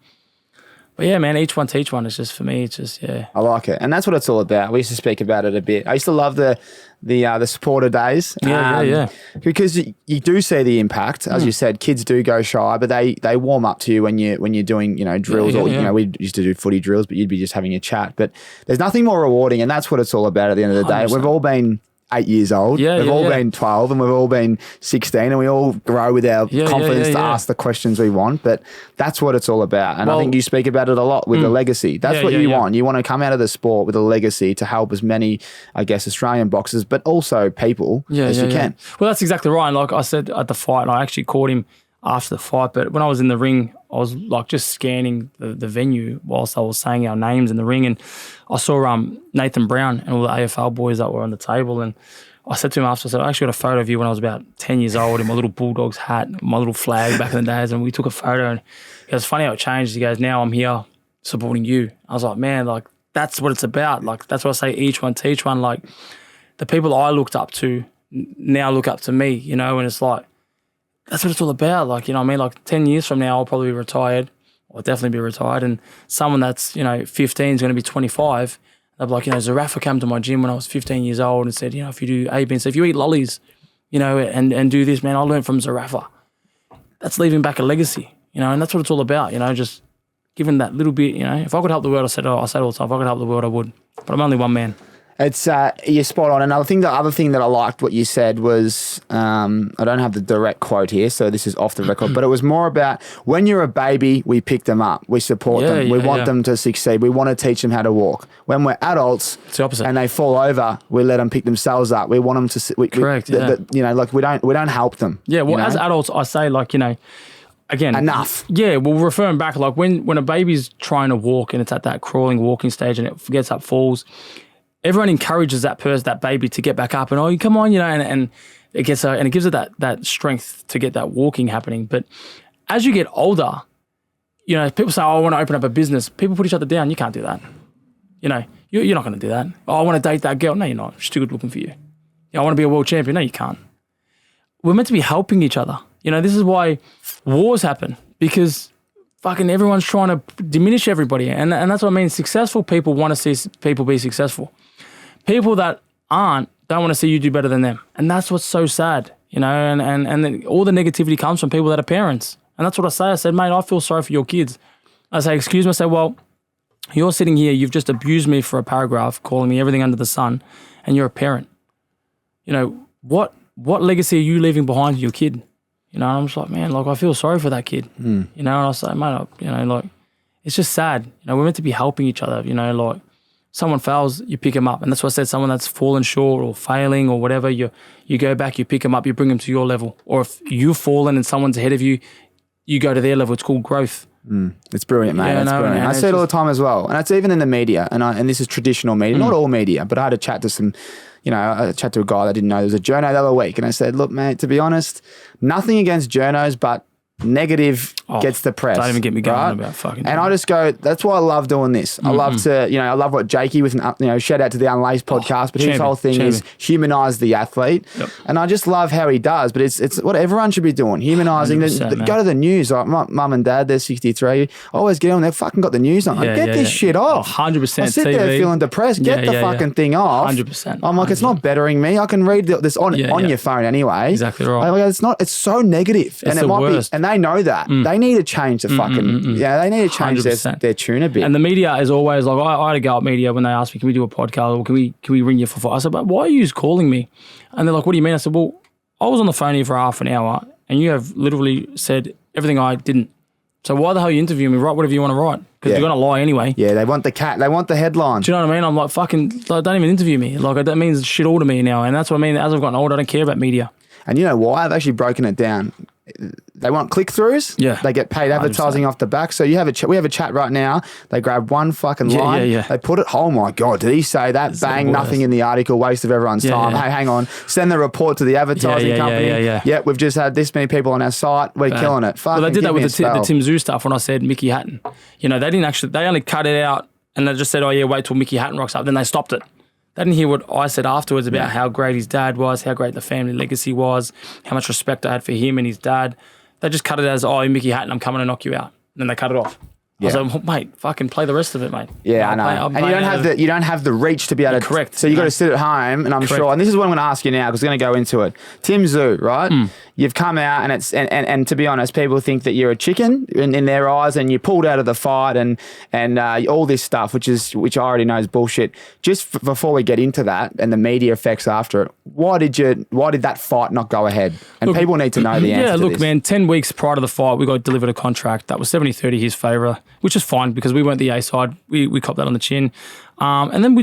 But yeah, man, each one teach one. It's just, for me, it's just, yeah. I like it. And that's what it's all about. We used to speak about it a bit. I used to love the supporter days. Yeah. Because you do see the impact. As you said, kids do go shy, but they warm up to you when you're doing, drills or, we used to do footy drills, but you'd be just having a chat. But there's nothing more rewarding, and that's what it's all about at the end of the day. 100%. We've all been 8 years old. We've all been 12 and we've all been 16, and we all grow with our confidence to ask the questions we want. But that's what it's all about. And I think you speak about it a lot with the legacy. That's what you want. You want to come out of the sport with a legacy to help as many, I guess, Australian boxers, but also people as you can. Well, that's exactly right. And like I said at the fight, and I actually caught him after the fight, but when I was in the ring, I was like just scanning the venue whilst I was saying our names in the ring, and I saw Nathan Brown and all the AFL boys that were on the table, and I said to him after, I said, I actually got a photo of you when I was about 10 years old in my little Bulldogs hat, my little flag back in the days, and we took a photo, and it was funny how it changed. He goes, now I'm here supporting you. I was like, man, like that's what it's about. Like that's what I say, each one teach one. Like the people I looked up to now look up to me, and it's like, that's what it's all about. Like, you know what I mean? Like 10 years from now, I'll probably be retired. I'll definitely be retired. And someone that's, 15 is going to be 25. They'll be like, Zerafa came to my gym when I was 15 years old and said, if you do A, B, and C, if you eat lollies, and do this, man, I learned from Zerafa. That's leaving back a legacy, and that's what it's all about, just giving that little bit, If I could help the world, I say all the time, if I could help the world, I would. But I'm only one man. It's you're spot on. Another thing, the other thing that I liked what you said was, I don't have the direct quote here, so this is off the record, but it was more about when you're a baby, we pick them up, we support them, we want them to succeed, we want to teach them how to walk. When we're adults, it's the opposite, and they fall over, we let them pick themselves up. We want them to, correct, like we don't help them. Yeah, well, as adults, I say again, enough. Yeah, well, referring back, like when a baby's trying to walk and it's at that crawling, walking stage and it gets up, falls. Everyone encourages that baby to get back up and come on, and it gets and it gives it that strength to get that walking happening. But as you get older, people say, I want to open up a business. People put each other down. You can't do that. You're not going to do that. I want to date that girl. No, you're not. She's too good looking for you. I want to be a world champion. No, you can't. We're meant to be helping each other. This is why wars happen, because fucking everyone's trying to diminish everybody. And that's what I mean. Successful people want to see people be successful. People that aren't don't want to see you do better than them. And that's what's so sad, and then all the negativity comes from people that are parents. And that's what I say. I said, mate, I feel sorry for your kids. I say, excuse me. I say, well, you're sitting here, you've just abused me for a paragraph, calling me everything under the sun, and you're a parent. What legacy are you leaving behind to your kid? And I'm just like, man, I feel sorry for that kid. And I say, mate, it's just sad. We're meant to be helping each other, someone fails, you pick them up. And that's what I said, someone that's fallen short or failing or whatever, you go back, you pick them up, you bring them to your level. Or if you've fallen and someone's ahead of you, you go to their level. It's called growth. It's brilliant, mate. It's brilliant. Man, I say it all the time as well. And it's even in the media. And this is traditional media, not all media, but I had a chat to some, I chat to a guy that didn't know there was a journo the other week. And I said, look, mate, to be honest, nothing against journos, but negative gets the press. Don't even get me going about fucking. And I just go, that's why I love doing this. I love to, I love what Jakey with, shout out to the Unlaced podcast, but his whole thing is humanise the athlete. Yep. And I just love how he does, but it's what everyone should be doing, humanising. Go to the news. Like my mum and dad, they're 63. I always get on, they've fucking got the news on. Get this shit off. 100% I sit there feeling depressed. Get the fucking thing off. 100%. I'm like, it's not bettering me. I can read this on your phone anyway. Exactly right. Like, it's so negative. It's the worst. And they know that. They need to change the fucking, they need to change their tune a bit. And the media is always like, I had a go at media when they asked me, can we do a podcast or can we ring you for fight? I said, but why are you calling me? And they're like, what do you mean? I said, well, I was on the phone here for half an hour and you have literally said everything I didn't. So why the hell are you interviewing me? Write whatever you want to write. Because you're going to lie anyway. Yeah, they want the headline. Do you know what I mean? I'm like, don't even interview me. Like, that means shit all to me now. And that's what I mean. As I've gotten older, I don't care about media. And you know why? I've actually broken it down. They want click-throughs. Yeah. They get paid advertising 100%. Off the back. So we have a chat right now. They grab one fucking line. Yeah. They put it, oh my God, did he say that? Bang, nothing in the article, waste of everyone's time. Hey, hang on. Send the report to the advertising company. Yeah, we've just had this many people on our site. We're killing it. Well, they did that with the Tim Zoo stuff when I said Mickey Hatton. They only cut it out and they just said, wait till Mickey Hatton rocks up. Then they stopped it. They didn't hear what I said afterwards about how great his dad was, how great the family legacy was, how much respect I had for him and his dad. They just cut it as, Mickey Hatton, I'm coming to knock you out. And then they cut it off. I was like, well, mate, fucking play the rest of it, mate. Yeah, I know. And you don't have the reach to be able to. Correct. So you got to sit at home, and I'm sure. And this is what I'm going to ask you now because we're going to go into it. Tim Tszyu, right? You've come out, and it's and to be honest, people think that you're a chicken in their eyes, and you pulled out of the fight, and all this stuff, which I already know is bullshit. Just before we get into that and the media effects after it, why did that fight not go ahead? And people need to know the answer. Yeah, look, man. 10 weeks prior to the fight, we got delivered a contract that was 70-30 his favour, which is fine because we weren't the A side. We copped that on the chin. And then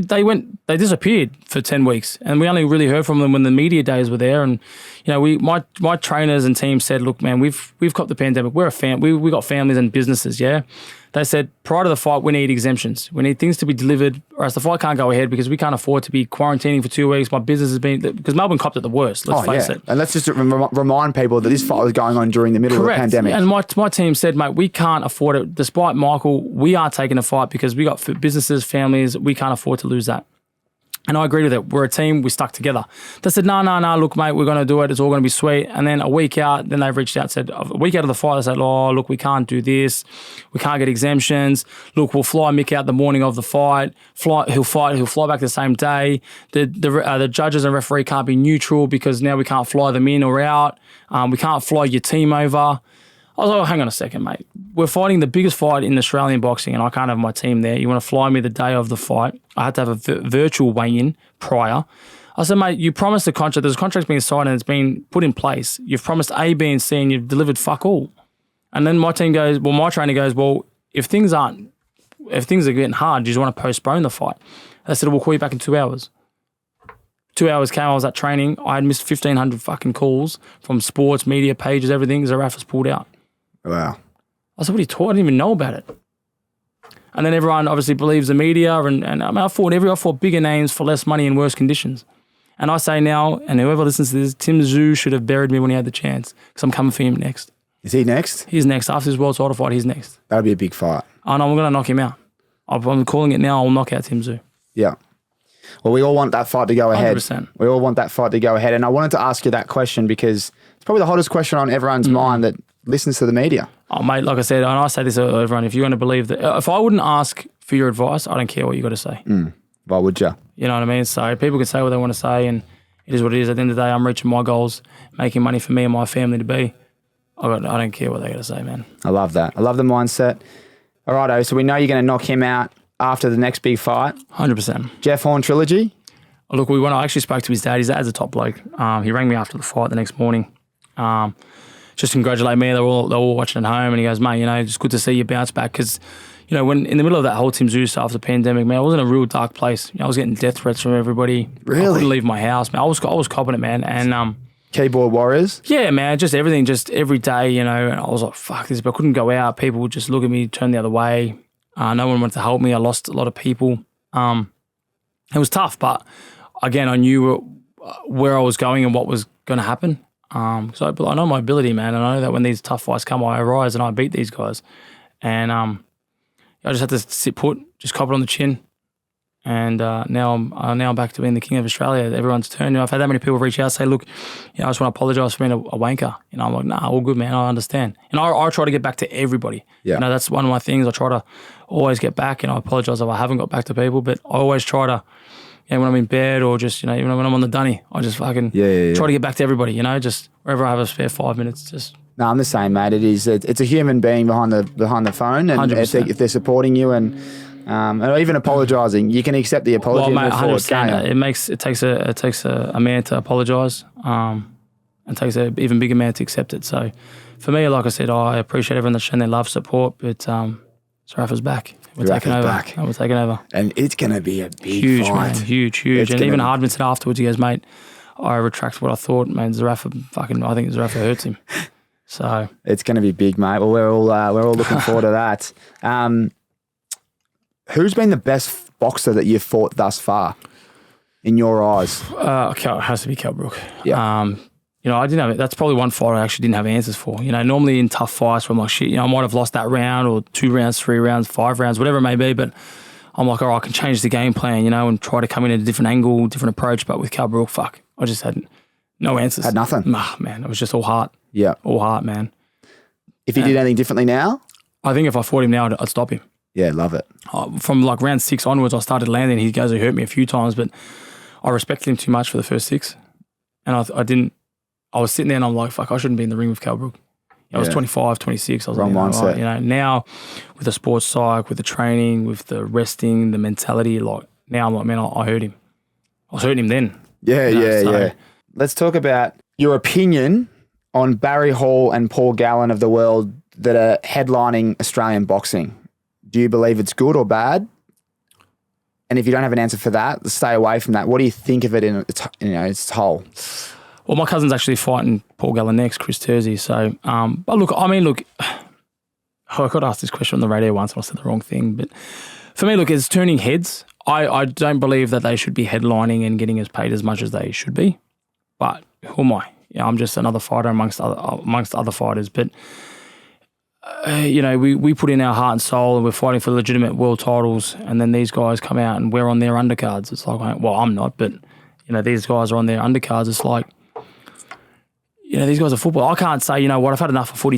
they disappeared for 10 weeks, and we only really heard from them when the media days were there. And my trainers and team said, look, man, we've copped the pandemic. We're a family. We got families and businesses. Yeah, they said prior to the fight, we need exemptions. We need things to be delivered, or else the fight can't go ahead because we can't afford to be quarantining for 2 weeks. My business has been because Melbourne copped it the worst. Let's face it. And let's just remind people that this fight was going on during the middle of the pandemic. And my team said, mate, we can't afford it. Despite Michael, we are taking a fight because we got businesses, families. We can't afford to lose that. And I agreed with it. We're a team. We stuck together. They said, no, look, mate, we're going to do it. It's all going to be sweet. And then a week out, then they've reached out and said, a week out of the fight, they said, oh, look, we can't do this. We can't get exemptions. Look, we'll fly Mick out the morning of the fight. He'll fly back the same day. The judges and referee can't be neutral because now we can't fly them in or out. We can't fly your team over. I was like, oh, hang on a second, mate. We're fighting the biggest fight in Australian boxing and I can't have my team there. You want to fly me the day of the fight? I had to have a virtual weigh-in prior. I said, mate, you promised a contract. There's a contract being signed and it's been put in place. You've promised A, B, and C and you've delivered fuck all. And then my trainer goes, well, if things are getting hard, do you just want to postpone the fight? I said, we'll call you back in 2 hours. 2 hours came, I was at training. I had missed 1,500 fucking calls from sports, media, pages, everything. Zerafa's pulled out. Wow. I said, what are you talking? I didn't even know about it. And then everyone obviously believes the media and I mean, I fought bigger names for less money in worse conditions. And I say now, and whoever listens to this, Tim Tszyu should have buried me when he had the chance because I'm coming for him next. Is he next? He's next. After his world title fight, he's next. That'll be a big fight. I know, I'm going to knock him out. I'm calling it now. I'll knock out Tim Tszyu. Yeah. Well, we all want that fight to go ahead. 100%. We all want that fight to go ahead. And I wanted to ask you that question because it's probably the hottest question on everyone's mind that listens to the media. Oh, mate, like I said, and I say this to everyone, if you're going to believe that, if I wouldn't ask for your advice, I don't care what you got to say. Why would you? You know what I mean? So people can say what they want to say and it is what it is. At the end of the day, I'm reaching my goals, making money for me and my family to be. I don't care what they got to say, man. I love that. I love the mindset. All righto, so we know you're going to knock him out after the next big fight. 100%. Jeff Horn trilogy? Look, I actually spoke to his dad. His dad's a top bloke. He rang me after the fight the next morning. Just to congratulate me. They're all watching at home, and he goes, mate, it's good to see you bounce back because, when in the middle of that whole Tim Tszyu stuff after the pandemic, man, I was in a real dark place. I was getting death threats from everybody. Really? I couldn't leave my house, man. I was copping it, man, and keyboard warriors. Yeah, man, just everything, just every day, and I was like, fuck this, but I couldn't go out. People would just look at me, turn the other way. No one wanted to help me. I lost a lot of people. It was tough, but again, I knew where I was going and what was going to happen. So I know my ability, man, and I know that when these tough fights come, I rise and I beat these guys. And I just had to sit put, just cop it on the chin. And now I'm back to being the king of Australia. Everyone's turned. I've had that many people reach out and say, look, I just want to apologise for being a wanker. I'm like, nah, all good, man. I understand. And I try to get back to everybody. Yeah. That's one of my things. I try to always get back, and I apologise if I haven't got back to people, but I always try to, when I'm in bed or just, even when I'm on the dunny, I just fucking try to get back to everybody, just wherever I have a spare 5 minutes, just. No, I'm the same, mate. It's a human being behind the phone, and if they're supporting you and even apologising, you can accept the apology. Well, mate, 100%. It takes a man to apologise, and takes an even bigger man to accept it. So, for me, like I said, I appreciate everyone that's shown their love, support, but Zerafa's back. We're taking over. And it's going to be a big huge fight. Man, huge. And even Hardman said afterwards, he goes, mate, I retract what I thought. Man, Zerafa I think Zerafa hurts him. So it's going to be big, mate. Well, we're all looking forward to that. Who's been the best boxer that you've fought thus far, in your eyes? It has to be Kell Brook. Yeah. I didn't have it. That's probably one fight I actually didn't have answers for. Normally in tough fights where I'm like, shit, I might have lost that round or 2 rounds, 3 rounds, 5 rounds, whatever it may be. But I'm like, all right, I can change the game plan, and try to come in at a different angle, different approach. But with Kell Brook, fuck, I just had no answers. Had nothing. Nah, man, it was just all heart. Yeah. All heart, man. If you did anything differently now? I think if I fought him now, I'd stop him. Yeah, love it. From like round 6 onwards, I started landing. He hurt me a few times, but I respected him too much for the first 6. And I didn't. I was sitting there and I'm like, fuck, I shouldn't be in the ring with Kell Brook. I was 25, 26. I was wrong like, mindset. You know, now with the sports psych, with the training, with the resting, the mentality, like now I'm like, man, I hurt him. I was hurting him then. Yeah, yeah. Let's talk about your opinion on Barry Hall and Paul Gallen of the world that are headlining Australian boxing. Do you believe it's good or bad? And if you don't have an answer for that, stay away from that. What do you think of it in its whole? Well, my cousin's actually fighting Paul Gallen next, Chris Tersey. So, but look, I got asked this question on the radio once and I said the wrong thing. But for me, look, it's turning heads. I don't believe that they should be headlining and getting as paid as much as they should be. But who am I? I'm just another fighter amongst other fighters. But we put in our heart and soul and we're fighting for legitimate world titles, and then these guys come out and we're on their undercards. It's like, well, I'm not, but these guys are on their undercards. It's like, these guys are football. I can't say, I've had enough of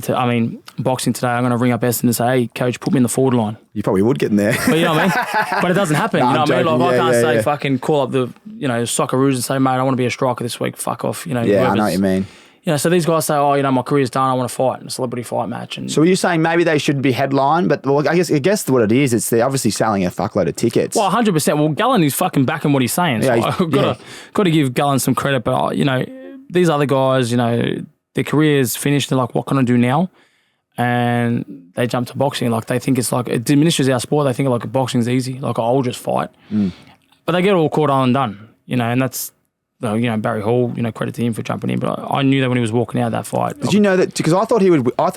boxing today. I'm going to ring up Eston and say, hey, coach, put me in the forward line. You probably would get in there. But you know what I mean? But it doesn't happen. No, you know what I mean? Like, I can't say fucking call up the, Socceroos and say, mate, I want to be a striker this week. Fuck off. Yeah, I know what you mean. So these guys say, my career's done. I want to fight in a celebrity fight match. And so are you saying maybe they shouldn't be headline? But well, I guess what it is, they're obviously selling a fuckload of tickets. Well, 100%. Well, Gallen is fucking backing what he's saying. So I've got to give Gallen some credit. But these other guys, their career's finished. They're like, what can I do now? And they jump to boxing. Like they think it's like it diminishes our sport. They think like boxing's easy. Like I'll just fight. But they get all caught on and done. And that's. Barry Hall, credit to him for jumping in, but I knew that when he was walking out of that fight. Did you know that? Because I thought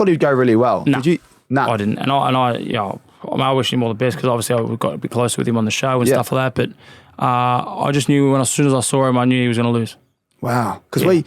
he'd go really well. No, Did you? No, I didn't. And I wish him all the best because obviously I got a bit closer with him on the show and stuff like that. But I just knew as soon as I saw him, I knew he was going to lose. Wow, because we,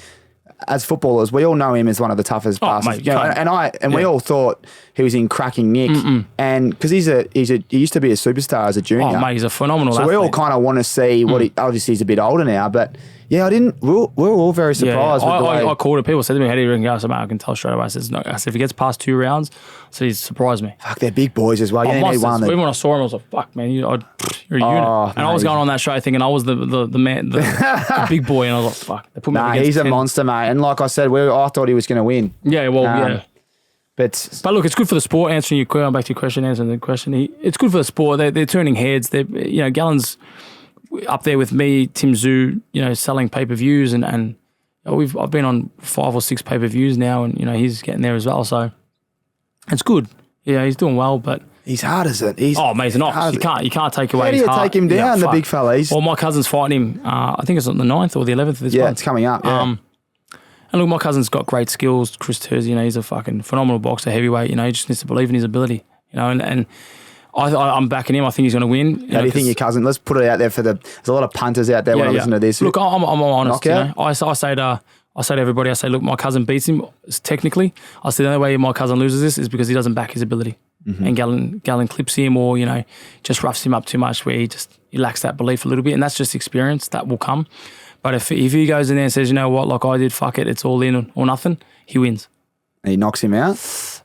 as footballers, we all know him as one of the toughest passes. Mate, we all thought he was in cracking nick, and because he used to be a superstar as a junior. Oh mate, he's a phenomenal athlete. We all kind of want to see what he. Obviously, he's a bit older now, but. Yeah, I didn't. We were all very surprised. With the way I called it. People said to me, "How do you reckon?" I said, "Mate, I can tell straight away." I said, "No." I said, "If he gets past 2 rounds, so he's surprised me." Fuck, they're big boys as well. You need one. Even when I saw him, I was like, "Fuck, man, you're a unit." And I was going on that show thinking I was the man, the big boy, and I was like, "Fuck." They put me up against he's 10. a monster, mate. And like I said, I thought he was going to win. Yeah, well, yeah. But look, it's good for the sport. Answering your question, back to your question, answering the question. It's good for the sport. They're turning heads. Gallen's up there with me, Tim Zhu, selling pay-per-views and I've been on 5 or 6 pay-per-views now, and he's getting there as well. So it's good. Yeah, he's doing well, but he's hard as it. Mate, he's not. You can't take away his heart. How do you take him down, the big fella? Well, my cousin's fighting him. I think it's on the 9th or the 11th of this month. Yeah, it's coming up. Yeah. And look, my cousin's got great skills. Chris Tersey, he's a fucking phenomenal boxer, heavyweight. He just needs to believe in his ability. And I'm backing him. I think he's going to win. How do you think your cousin? Let's put it out there there's a lot of punters out there want to listen to this. Look, I'm honest. I say to everybody, I say, look, my cousin beats him technically. I say the only way my cousin loses this is because he doesn't back his ability, and Gallen clips him or just roughs him up too much where he lacks that belief a little bit, and that's just experience that will come. But if he goes in there and says, you know what, like I did, fuck it, it's all in or nothing, he wins. And he knocks him out.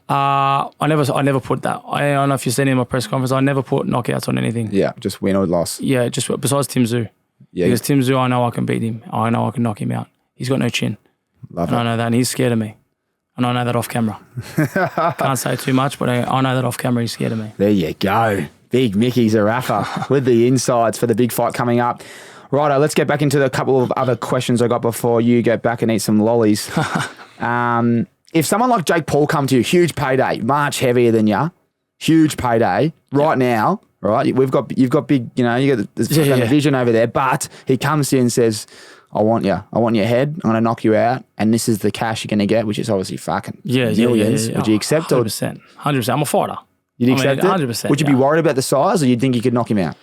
I never put that. I don't know if you've seen it in my press conference. I never put knockouts on anything. Yeah, just win or loss. Yeah, just besides Tim Zhu. Yeah, because Tim Zhu, I know I can beat him. I know I can knock him out. He's got no chin. Love it. I know that, and he's scared of me. And I know that off camera. Can't say too much, but I know that off camera he's scared of me. There you go. Big Mickey Zerafa with the insights for the big fight coming up. Righto, let's get back into a couple of other questions I got before you get back and eat some lollies. If someone like Jake Paul come to you, huge payday, much heavier than you, huge payday, right now, right? You've got big, you got this vision over there, but he comes to you and says, I want your head, I'm going to knock you out, and this is the cash you're going to get, which is obviously fucking millions. Would you accept it? 100%. I'm a fighter. You'd accept it? 100%. Would you be worried about the size, or you'd think you could knock him out?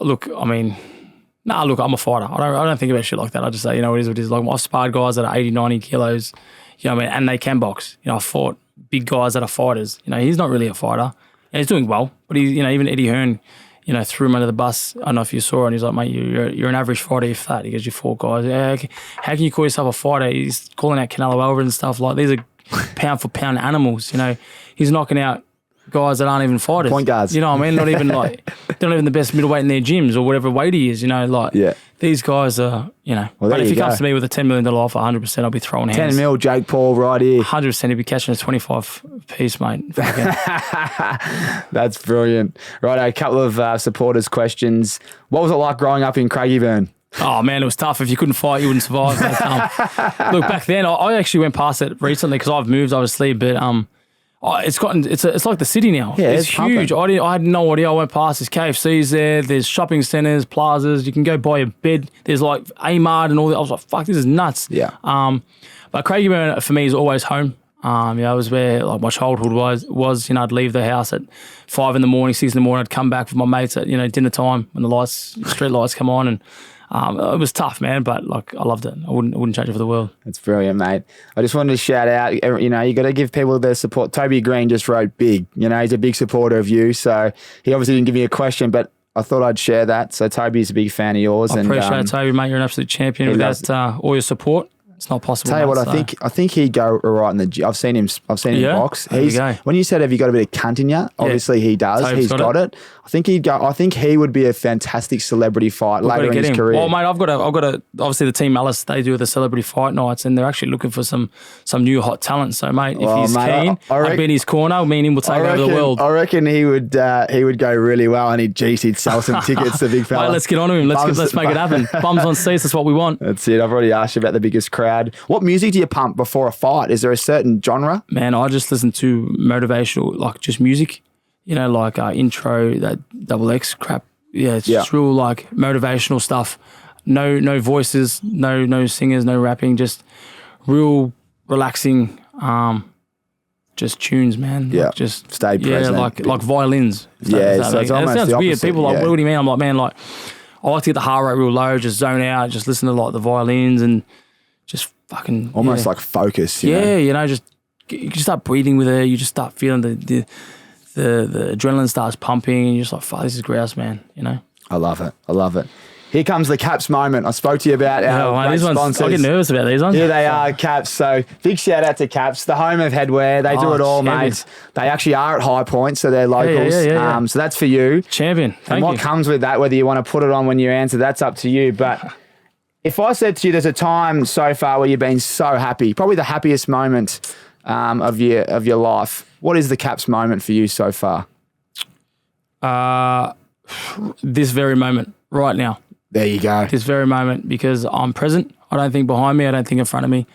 Look, I'm a fighter. I don't think about shit like that. I just say, it is what it is. Like, I've sparred guys that are 80, 90 kilos, and they can box. I fought big guys that are fighters. He's not really a fighter. And he's doing well, but he's, even Eddie Hearn, threw him under the bus. I don't know if you saw it, and he's like, mate, you're an average fighter, you're fat. He goes, you fought guys. Yeah, how can you call yourself a fighter? He's calling out Canelo Alvarez and stuff like these are pound for pound animals. You know, he's knocking out guys that aren't even fighters. Point guards. You know what I mean? Not even like, they're not even the best middleweight in their gyms or whatever weight he is, you know, like these guys are, you know. Well, but if he comes to me with a $10 million offer, 100% I'll be throwing hands. 10 mil, Jake Paul right here. 100% he'd be catching a 25 piece, mate. That's brilliant. Right, a couple of supporters' questions. What was it like growing up in Craigieburn? Oh, man, it was tough. If you couldn't fight, you wouldn't survive. Look, back then, I actually went past it recently because I've moved, obviously, but it's like the city now. Yeah, it's huge. I had no idea. I went past. There's KFCs there. There's shopping centres, plazas. You can go buy a bed. There's like Amart and all that. I was like, fuck, this is nuts. Yeah. But Craigieburn for me is always home. It was where like my childhood was. You know, I'd leave the house at 5 in the morning, 6 in the morning. I'd come back with my mates at dinner time when the street lights come on, and it was tough, man. But like I loved it. I wouldn't change it for the world. That's brilliant, mate. I just wanted to shout out. You got to give people their support. Toby Green just wrote big. He's a big supporter of you. So he obviously didn't give me a question, but I thought I'd share that. So Toby's a big fan of yours. I appreciate it, Toby, mate. You're an absolute champion. Without all your support, it's not possible. Tell you what, I think he'd go right in the gym. I've seen him box. When you said, have you got a bit of cunt in you? Obviously he does. Toby's got it. I think he'd go. I think he would be a fantastic celebrity fight later in his career. Well, mate, I've got a. Obviously, the team Alice, they do the celebrity fight nights, and they're actually looking for some new hot talent. So, mate, if he's keen, I'd be in his corner. Me and him will take over the world. I reckon he would go really well, and he'd sell some tickets. The big fella. Mate, let's get on to him. Let's make it happen. Bums on seats. That's what we want. That's it. I've already asked you about the biggest crowd. What music do you pump before a fight? Is there a certain genre? Man, I just listen to motivational, like just music. Like intro, that XXX crap. Yeah, it's just real like motivational stuff. No voices, no singers, no rapping, just real relaxing, just tunes, man. Yeah, like just stay present. Yeah, like violins. Yeah, so it's almost sounds the weird. opposite, People are like, what do you mean? I'm like, man, like I like to get the heart rate real low, just zone out, just listen to like the violins and just fucking almost like focus. You know? Just you just start breathing with it. You just start feeling the adrenaline starts pumping, and you're just like, fuck, this is grouse, man. I love it. Here comes the Caps moment. I spoke to you about our sponsors. I get nervous about these ones. Here they are, Caps. So big shout out to Caps, the home of headwear. They do it all, mate. They actually are at High Point, so they're locals. Yeah. So that's for you. Champion. And what comes with that, whether you want to put it on when you answer, that's up to you. But if I said to you, there's a time so far where you've been so happy, probably the happiest moment of your life. What is the Caps moment for you so far? This very moment, right now. There you go. This very moment, because I'm present. I don't think behind me. I don't think in front of me.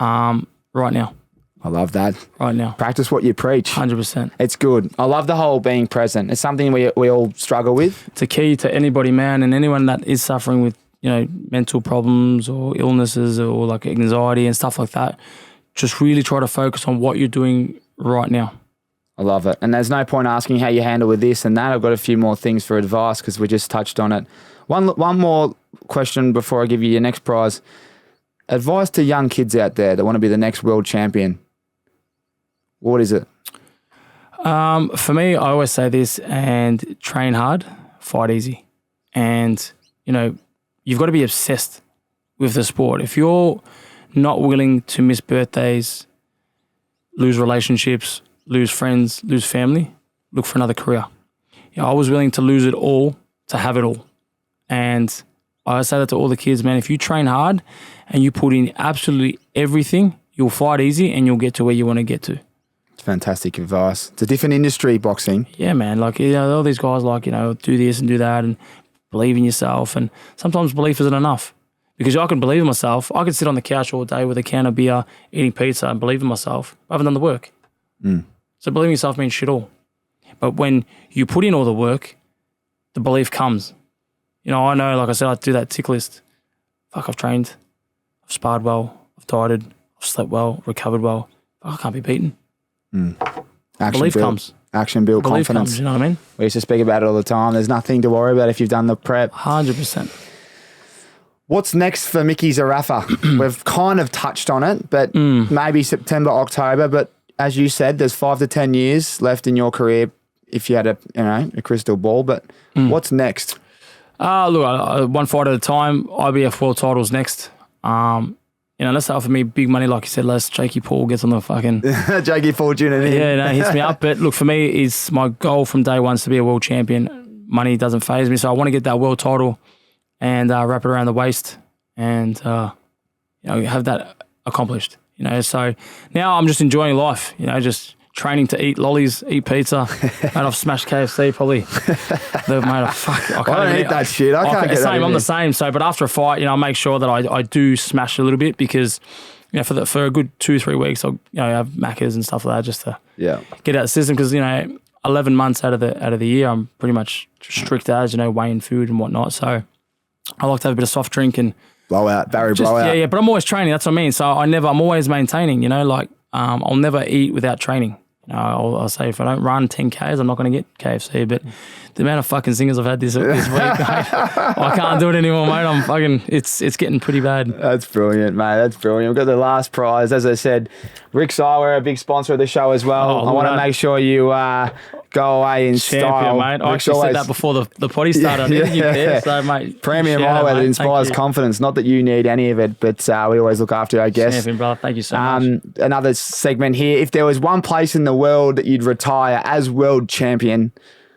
Right now. I love that. Right now. Practice what you preach. 100%. It's good. I love the whole being present. It's something we all struggle with. It's a key to anybody, man, and anyone that is suffering with mental problems or illnesses or like anxiety and stuff like that. Just really try to focus on what you're doing right now. I love it. And there's no point asking how you handle with this and that. I've got a few more things for advice because we just touched on it. One more question before I give you your next prize. Advice to young kids out there that want to be the next world champion. What is it? For me, I always say this, and train hard, fight easy. And, you've got to be obsessed with the sport. If you're not willing to miss birthdays, lose relationships, lose friends, lose family, look for another career. I was willing to lose it all to have it all. And I say that to all the kids, man, if you train hard and you put in absolutely everything, you'll fight easy and you'll get to where you want to get to. It's fantastic advice. It's a different industry, boxing. Yeah, man. Like, all these guys do this and do that and believe in yourself. And sometimes belief isn't enough. Because I can believe in myself. I could sit on the couch all day with a can of beer, eating pizza and believe in myself. I haven't done the work. So believing in yourself means shit all. But when you put in all the work, the belief comes. I know, like I said, I do that tick list. Fuck, I've trained. I've sparred well. I've dieted. I've slept well, recovered well. I can't be beaten. Belief comes. Action build confidence. Comes, you know what I mean? We used to speak about it all the time. There's nothing to worry about if you've done the prep. 100%. What's next for Mickey Zerafa? We've kind of touched on it, but maybe September, October. But as you said, there's 5 to 10 years left in your career if you had a crystal ball. But what's next? Look, one fight at a time. IBF World titles next. unless they offer me big money, like you said, unless Jakey Paul gets on the fucking... Jakey Paul Jr. Yeah, no, hits me up. But look, for me, is my goal from day one is to be a world champion. Money doesn't faze me, so I want to get that world title and wrap it around the waist and, have that accomplished. So now I'm just enjoying life, just training to eat lollies, eat pizza. Mate, I've smashed KFC probably. I don't eat that shit. I can't get that. I'm the same. So, but after a fight, I make sure that I do smash a little bit because, for a good 2-3 weeks, I'll have Maccas and stuff like that just to get out of the system because 11 months out of the year, I'm pretty much strict as weighing food and whatnot. So, I like to have a bit of soft drink and blowout. Yeah. But I'm always training. That's what I mean. So I'm always maintaining. I'll never eat without training. I'll say if I don't run 10Ks, I'm not going to get KFC. But the amount of fucking singers I've had this week, mate, I can't do it anymore, mate. It's getting pretty bad. That's brilliant, mate. That's brilliant. We've got the last prize. As I said, RIXX Eyewear, a big sponsor of the show as well. I want to make sure you go away in style. Mate. I actually said that before the potty started. I didn't get there, so, mate. Premium eyewear that inspires confidence. Not that you need any of it, but we always look after you, I guess. Champion, brother. Thank you so much. Another segment here. If there was one place in the world that you'd retire as world champion,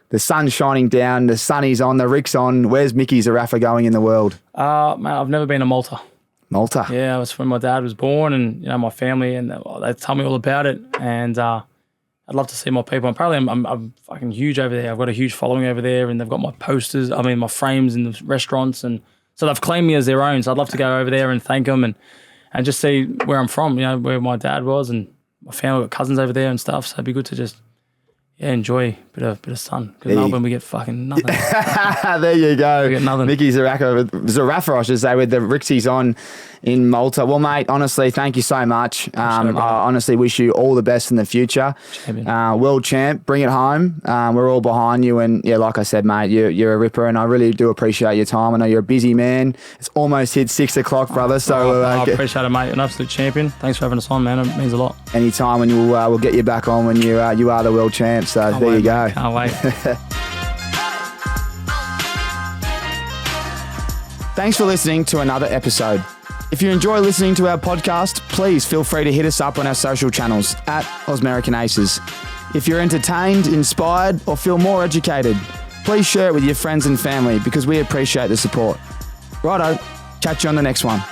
the sun's shining down, the sunny's on, the RIXX on, where's Mickey Zerafa going in the world? Mate, I've never been to Malta. Malta? Yeah, it was when my dad was born and, my family, and they tell me all about it. And I'd love to see more people. Apparently, I'm fucking huge over there. I've got a huge following over there, and they've got my posters, my frames in the restaurants. And so they've claimed me as their own. So I'd love to go over there and thank them and just see where I'm from, where my dad was. And my family, got cousins over there and stuff. So it'd be good to just enjoy a bit of sun. Because Melbourne, we get fucking nothing. There you go. We get nothing. Mickey Zerafa, I should say, with the RIXX's on in Malta. Well, mate, honestly, thank you so much. I honestly wish you all the best in the future. World champ, bring it home. We're all behind you. And yeah, like I said, mate, you're a ripper, and I really do appreciate your time. I know you're a busy man. It's almost hit 6 o'clock, brother. So I appreciate it, mate. An absolute champion. Thanks for having us on, man. It means a lot. Anytime, and we'll get you back on when you are the world champ. So there you go. Can't wait. Thanks for listening to another episode. If you enjoy listening to our podcast, please feel free to hit us up on our social channels at Ausmerican Aces. If you're entertained, inspired, or feel more educated, please share it with your friends and family because we appreciate the support. Righto, catch you on the next one.